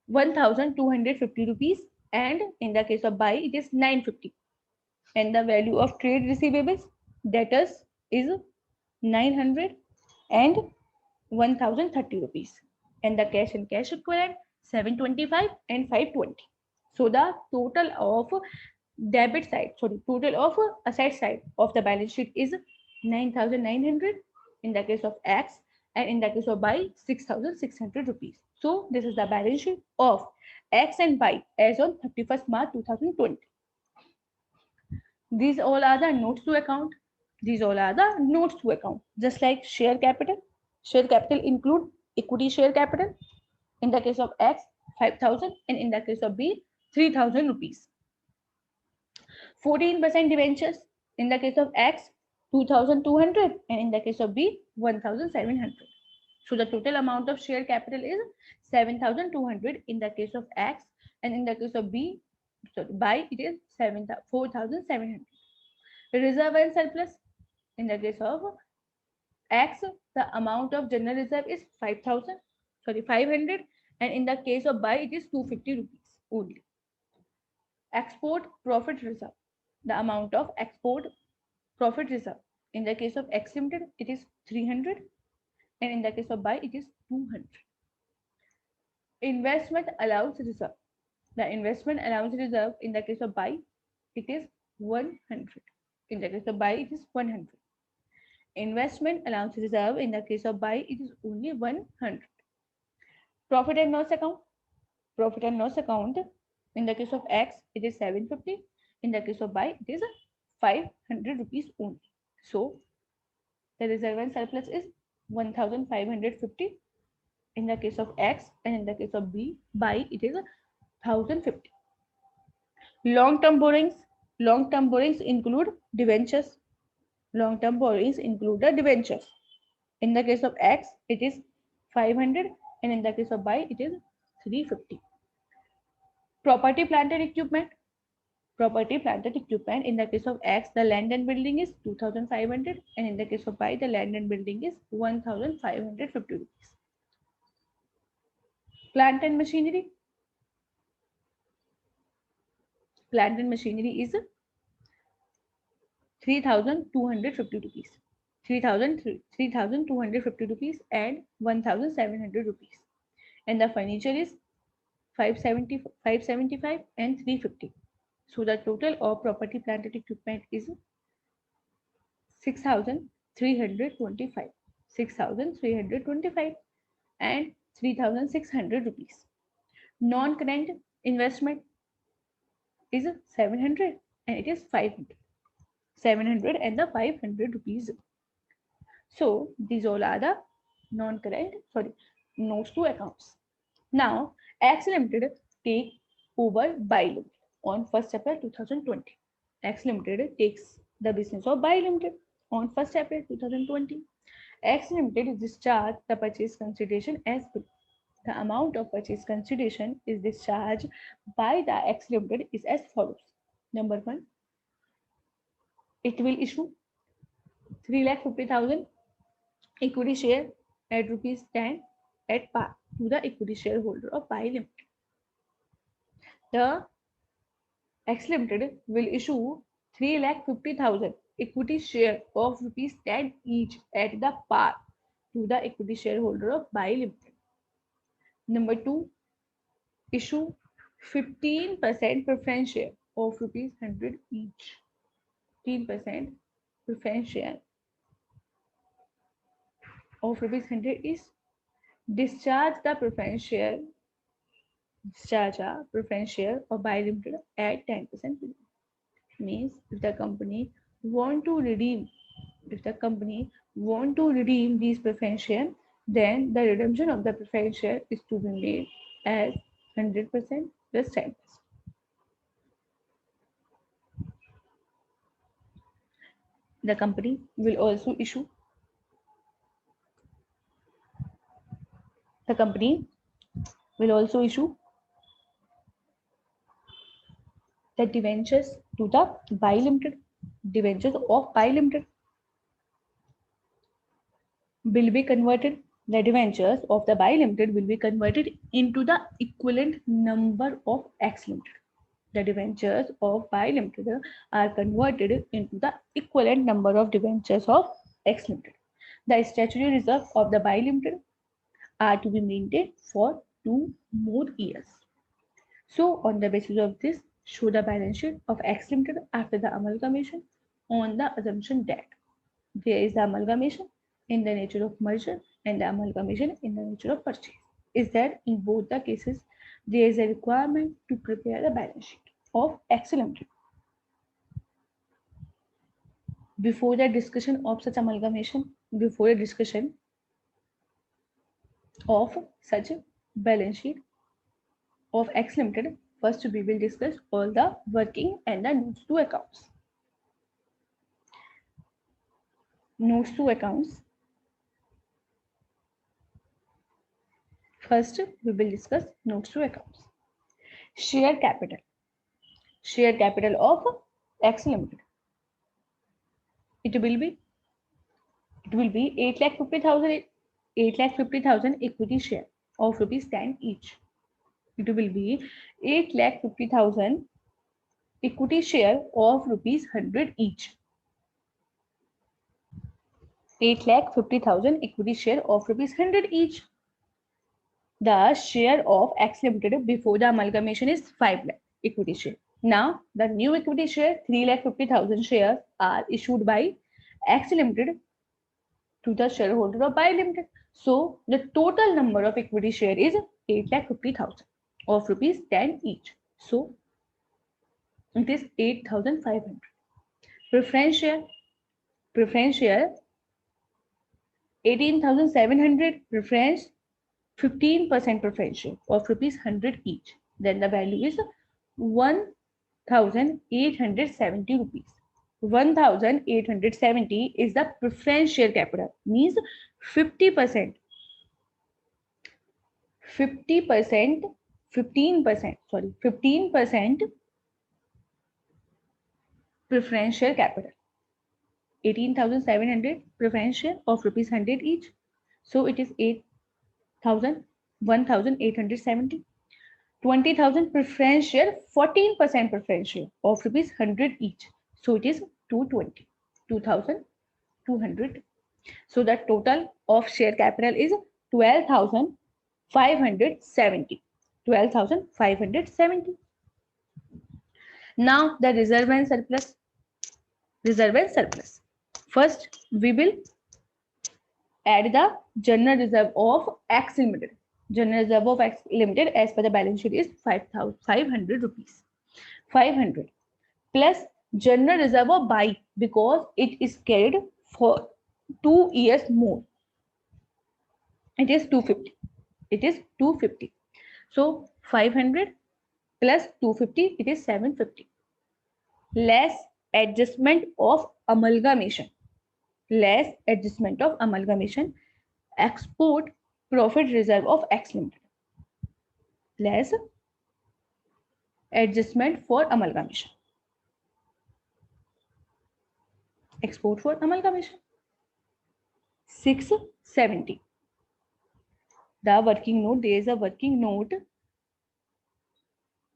1,250 rupees, and in the case of buy, it is 950. And the value of trade receivables, debtors, is 900 and 1,030 rupees. And the cash and cash equivalent 725 and 520. So the total of total of asset side of the balance sheet is 9,900 in the case of X, and in the case of Y, 6,600 rupees. So this is the balance sheet of X and Y as on 31st March 2020. These all are the notes to account. Just like share capital. Share capital include equity share capital. In the case of X, 5,000, and in the case of B, 3,000 rupees. 14% debentures. In the case of X, 2,200, and in the case of B, 1,700. So the total amount of share capital is 7,200 in the case of X, and in the case of B, by it is 4,700. Reserve and surplus. In the case of X, the amount of general reserve is 500, and in the case of buy, it is 250 rupees only. Export profit reserve. The amount of export profit reserve. In the case of X Limited, it is 300, and in the case of buy, it is 200. Investment allowance reserve. The investment allowance reserve in the case of buy, it is 100. In the case of buy, it is 100. Investment allowance reserve in the case of buy, it is only 100. Profit and loss account. Profit and loss account in the case of X, it is 750. In the case of buy, it is 500 rupees only. So the reserve and surplus is 1,550 in the case of X, and in the case of B, buy, it is 1,050. Long-term borrowings. Long-term borrowings include debentures. Long-term borrowings include the debentures. In the case of X, it is 500, and in the case of Y, it is 350. Property, plant and equipment. Property, plant and equipment. In the case of X, the land and building is 2,500, and in the case of Y, the land and building is 1,550 rupees. Plant and machinery. Plant and machinery is 3,250 rupees. 3,250 rupees and 1,700 rupees. And the furniture is 575 and 350. So the total of property, plant and equipment is 6,325. 6,325 and 3,600 rupees. Non-current investment is 700 and it is 500. 700 and the 500 rupees. So these all are the notes to accounts. Now X Limited take over Buy Limited on 1st April 2020. X Limited takes the business of Buy Limited on 1st April 2020. X Limited discharged the purchase consideration as below. The amount of purchase consideration is discharged by the X Limited is as follows. Number 1, it will issue 3,50,000 equity share at rupees 10 at par to the equity shareholder of Buy Limited. The X Limited will issue 3,50,000 equity share of rupees 10 each at the par to the equity shareholder of Buy Limited. Number 2, issue 15% preference share of rupees 100 each. 15% preference share of rupees 100 is discharge the preference share of Buy Limited at 10%. Means if the company want to redeem these preference share, then the redemption of the preference share is to be made as 100% plus 10%. The company will also issue the debentures to the Buy Limited. Debentures of Buy Limited will be converted. The debentures of the Buy Limited will be converted into the equivalent number of X Limited. The debentures of Buy Limited are converted into the equivalent number of debentures of X Limited. The statutory reserve of the Buy Limited are to be maintained for 2 more years. So on the basis of this, show the balance sheet of X Limited after the amalgamation on the assumption that there is the amalgamation in the nature of merger and the amalgamation in the nature of purchase. Is that in both the cases, there is a requirement to prepare the balance sheet of X Limited. Before the discussion of such amalgamation, before the discussion of such a balance sheet of X Limited, first we will discuss all the working and the notes to accounts. Notes to accounts. First, we will discuss notes to accounts. Share capital. Share capital of X Limited. It will be 8,50,000 equity share of rupees 10 each. It will be 8,50,000 equity share of rupees 100 each. 8,50,000 equity share of rupees 100 each. The share of X Limited before the amalgamation is 5 lakh equity share. Now the new equity share 3,50,000 shares are issued by X Limited to the shareholder of Buy Limited. So the total number of equity share is 8,50,000 of rupees 10 each. So it is 8,500. Preference share 18,700 preference, 15% preference share of rupees 100 each. Then the value is 1,870 rupees. 1,870 is the preference share capital, means 50%, 50%, 15%, sorry, 15% preference share capital. 18,700 preference share of rupees 100 each. So it is 8,000, 1,870. 20,000 preference share, 14% preference share of rupees 100 each. So it is 220, 2,200. So the total of share capital is 12,570. 12,570. Now the reserve and surplus. Reserve and surplus. First, we will add the general reserve of X Limited. General reserve of X Limited as per the balance sheet is 500 rupees. 500 plus general reserve of buy because it is carried for 2 years more. It is 250. It is 250. So 500 plus 250, it is 750. Less adjustment of amalgamation. Less adjustment of amalgamation. Export profit reserve of X Limited. Less adjustment for amalgamation. Export for amalgamation. 670. The working note, there is a working note.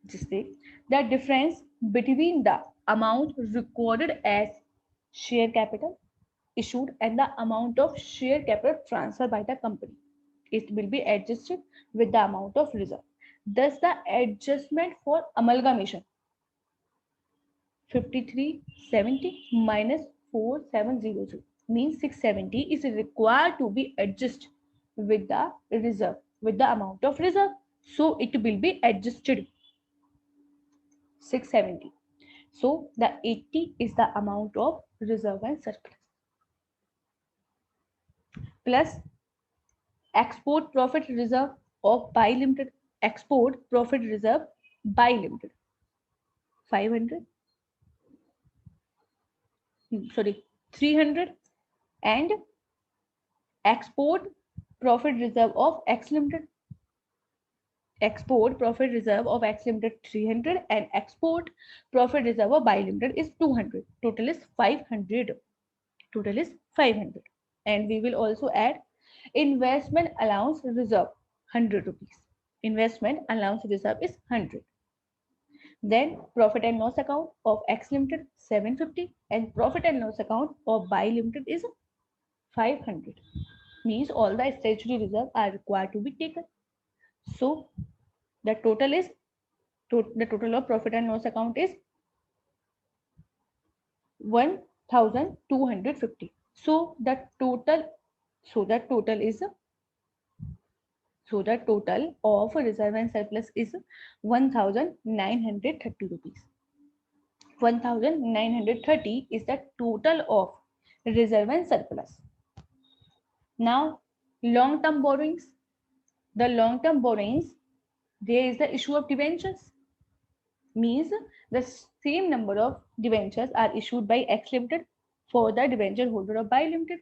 Just say the difference between the amount recorded as share capital issued and the amount of share capital transferred by the company. It will be adjusted with the amount of reserve. Thus, the adjustment for amalgamation 5370 minus 4700 means 670 is required to be adjusted with the reserve, with the amount of reserve. So it will be adjusted 670. So the 80 is the amount of reserve and surplus. Plus export profit reserve of Buy Limited. Export profit reserve Buy Limited. 500. Sorry, 300. And export profit reserve of X Limited. Export profit reserve of X Limited 300 and export profit reserve of Buy Limited is 200. Total is 500. Total is 500. And we will also add investment allowance reserve 100 rupees. Investment allowance reserve is 100. Then profit and loss account of X Limited 750 and profit and loss account of Buy Limited is 500. Means all the statutory reserve are required to be taken. So the total is the total of profit and loss account is 1,250. So the total of reserve and surplus is 1,930 rupees. 1,930 is the total of reserve and surplus. Now long-term borrowings. The long-term borrowings, there is the issue of debentures. Means the same number of debentures are issued by X Limited for the debenture holder of Buy Limited.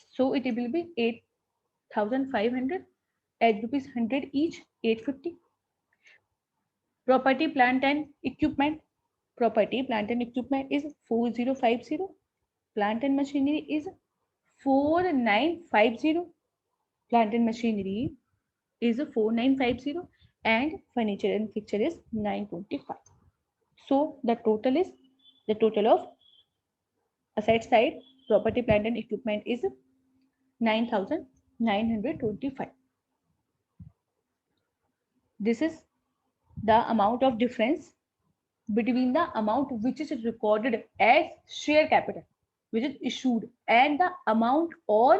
So it will be 8,500 at rupees 100 each, 850. Property, plant and equipment. Property, plant and equipment is 4050. Plant and machinery is 4950. Plant and machinery is 4950 and furniture and fixture is 925. So the total of asset side property, plant and equipment is 9,925. This is the amount of difference between the amount which is recorded as share capital, which is issued, and the amount of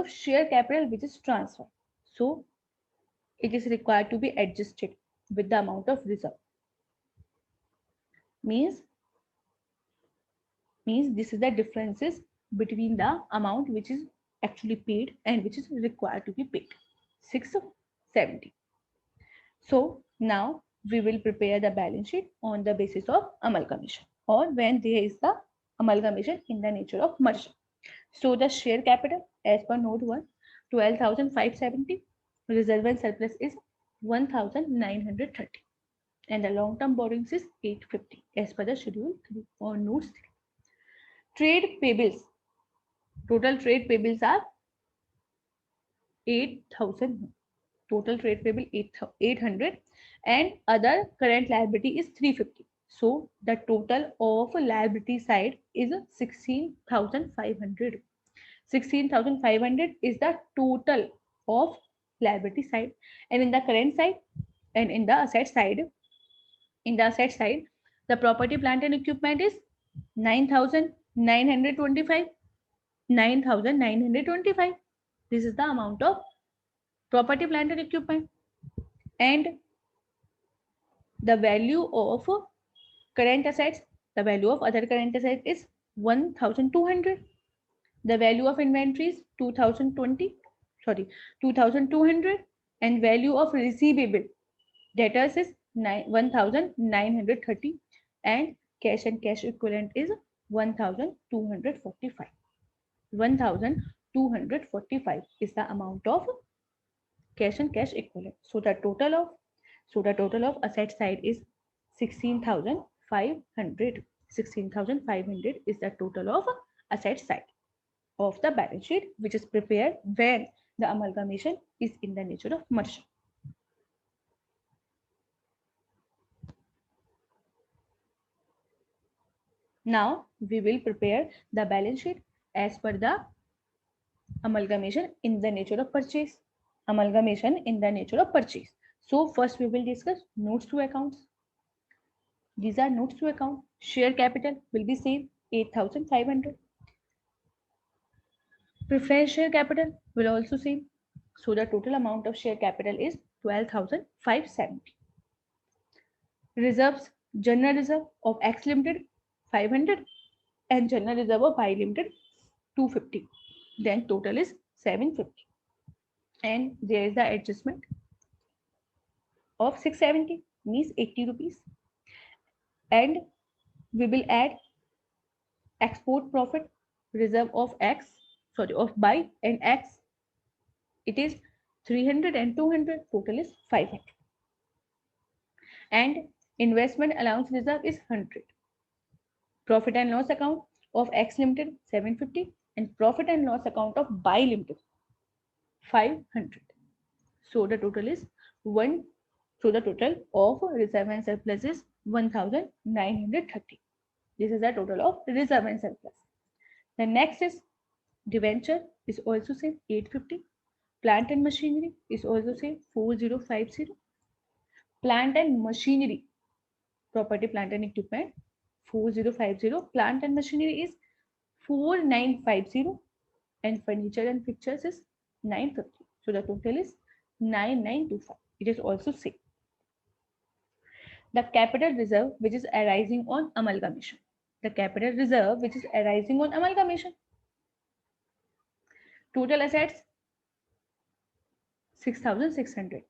share capital which is transferred. So it is required to be adjusted with the amount of reserve. Means this is the differences between the amount which is actually paid and which is required to be paid. 670. So now we will prepare the balance sheet on the basis of amalgamation. or when there is the amalgamation in the nature of merger. So the share capital as per note 1, 12,570. Reserve and surplus is 1,930. And the long-term borrowings is 850 as per the schedule 3 or note 3. Trade payables. Total trade payables are 8,000. Total trade payable 800 and other current liability is 350. So the total of liability side is 16,500. 16,500 is the total of liability side, and in the current side and in the asset side, the property plant and equipment is 9,925. 9,925. This is the amount of property plant and equipment, and the value of current assets, the value of other current assets is 1,200. The value of inventories 2,200, and value of receivable debtors is 1,930, and cash and cash equivalent is 1,245. 1,245 is the amount of cash and cash equivalent. So the total of asset side is 16,500. 16,500 is the total of asset side of the balance sheet, which is prepared when the amalgamation is in the nature of merger. Now we will prepare the balance sheet as per the amalgamation in the nature of purchase. Amalgamation in the nature of purchase. So first we will discuss notes to accounts. These are notes to account. Share capital will be same 8,500. Preference share capital will also same. So the total amount of share capital is 12,570. Reserves, general reserve of X Limited 500 and general reserve of Y Limited 250. Then total is 750. And there is the adjustment of 670 means 80 rupees. And we will add export profit reserve of Y and X. It is 300 and 200. Total is 500. And investment allowance reserve is 100. Profit and loss account of X Limited 750 and profit and loss account of Y Limited 500. So the total is So the total of reserve and surplus is 1,930. This is the total of reserve and surplus. The next is debenture is also same 850. Plant and machinery is also same 4050. Plant and machinery, property, plant and equipment 4050. Plant and machinery is 4950 and furniture and fixtures is 950. So the total is 9925. It is also same. The capital reserve which is arising on amalgamation. The capital reserve which is arising on amalgamation. Total assets 6,600.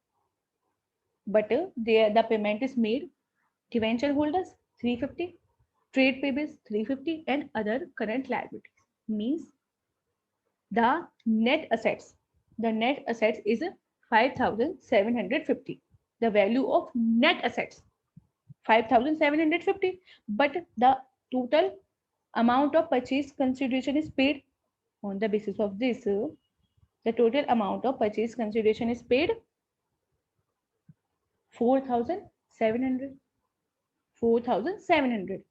But the payment is made. Debenture holders 350. Trade payables 350 and other current liabilities. Means the net assets is 5,750. The value of net assets 5,750, but the total amount of purchase consideration is paid. On the basis of this, the total amount of purchase consideration is paid 4,700. 4,700,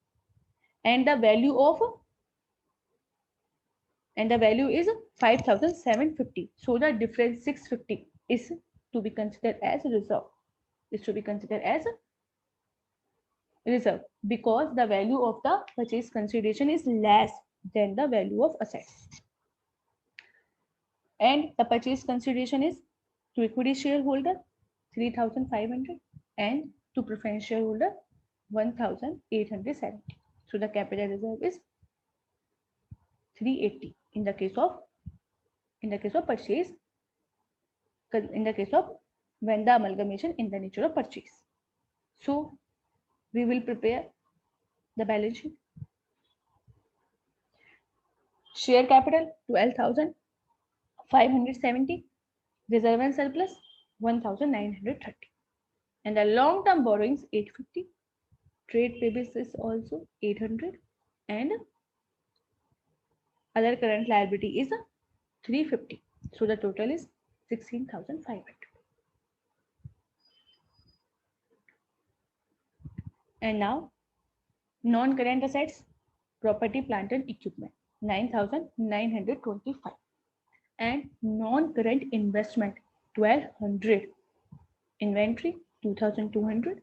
and the value is 5,750. So the difference 650 is to be considered as reserve. Reserve because the value of the purchase consideration is less than the value of assets. And the purchase consideration is to equity shareholder 3,500 and to preference shareholder 1,870. So the capital reserve is 380 in the case of purchase, in the case of when the amalgamation in the nature of purchase. So we will prepare the balance sheet. Share capital 12,570, reserve and surplus 1,930, and the long term borrowings 850, trade payables is also 800, and other current liability is 350. So the total is 16,500. And now non-current assets, property, plant and equipment 9,925, and non-current investment 1,200, inventory 2,200,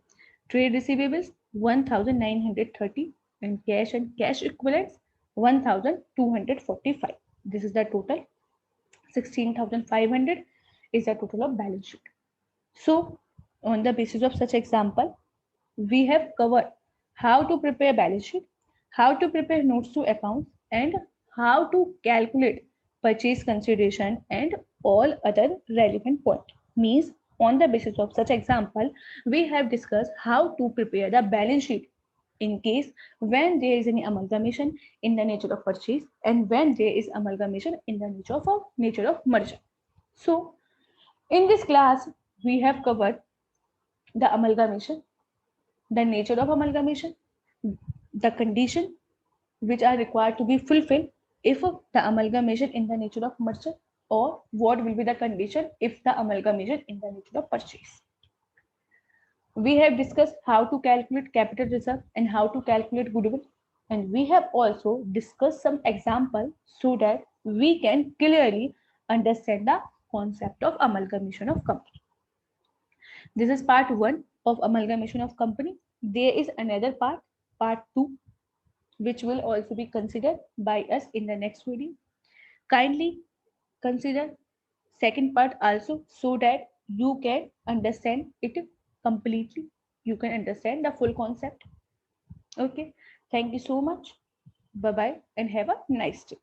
trade receivables 1,930, and cash equivalents 1,245. This is the total. 16,500 is the total of balance sheet. So on the basis of such example, we have covered how to prepare balance sheet, how to prepare notes to accounts, and how to calculate purchase consideration and all other relevant points. Means on the basis of such example, we have discussed how to prepare the balance sheet in case when there is any amalgamation in the nature of purchase and when there is amalgamation in the nature of merger. So in this class, we have covered the amalgamation, the nature of amalgamation, the condition which are required to be fulfilled if the amalgamation in the nature of merger, or what will be the condition if the amalgamation in the nature of purchase. We have discussed how to calculate capital reserve and how to calculate goodwill, and we have also discussed some example so that we can clearly understand the concept of amalgamation of company. This is part 1 of amalgamation of company. There is another part 2, which will also be considered by us in the next video. Kindly consider second part also so that you can understand it completely. You can understand the full concept. Okay. Thank you so much. Bye bye and have a nice day.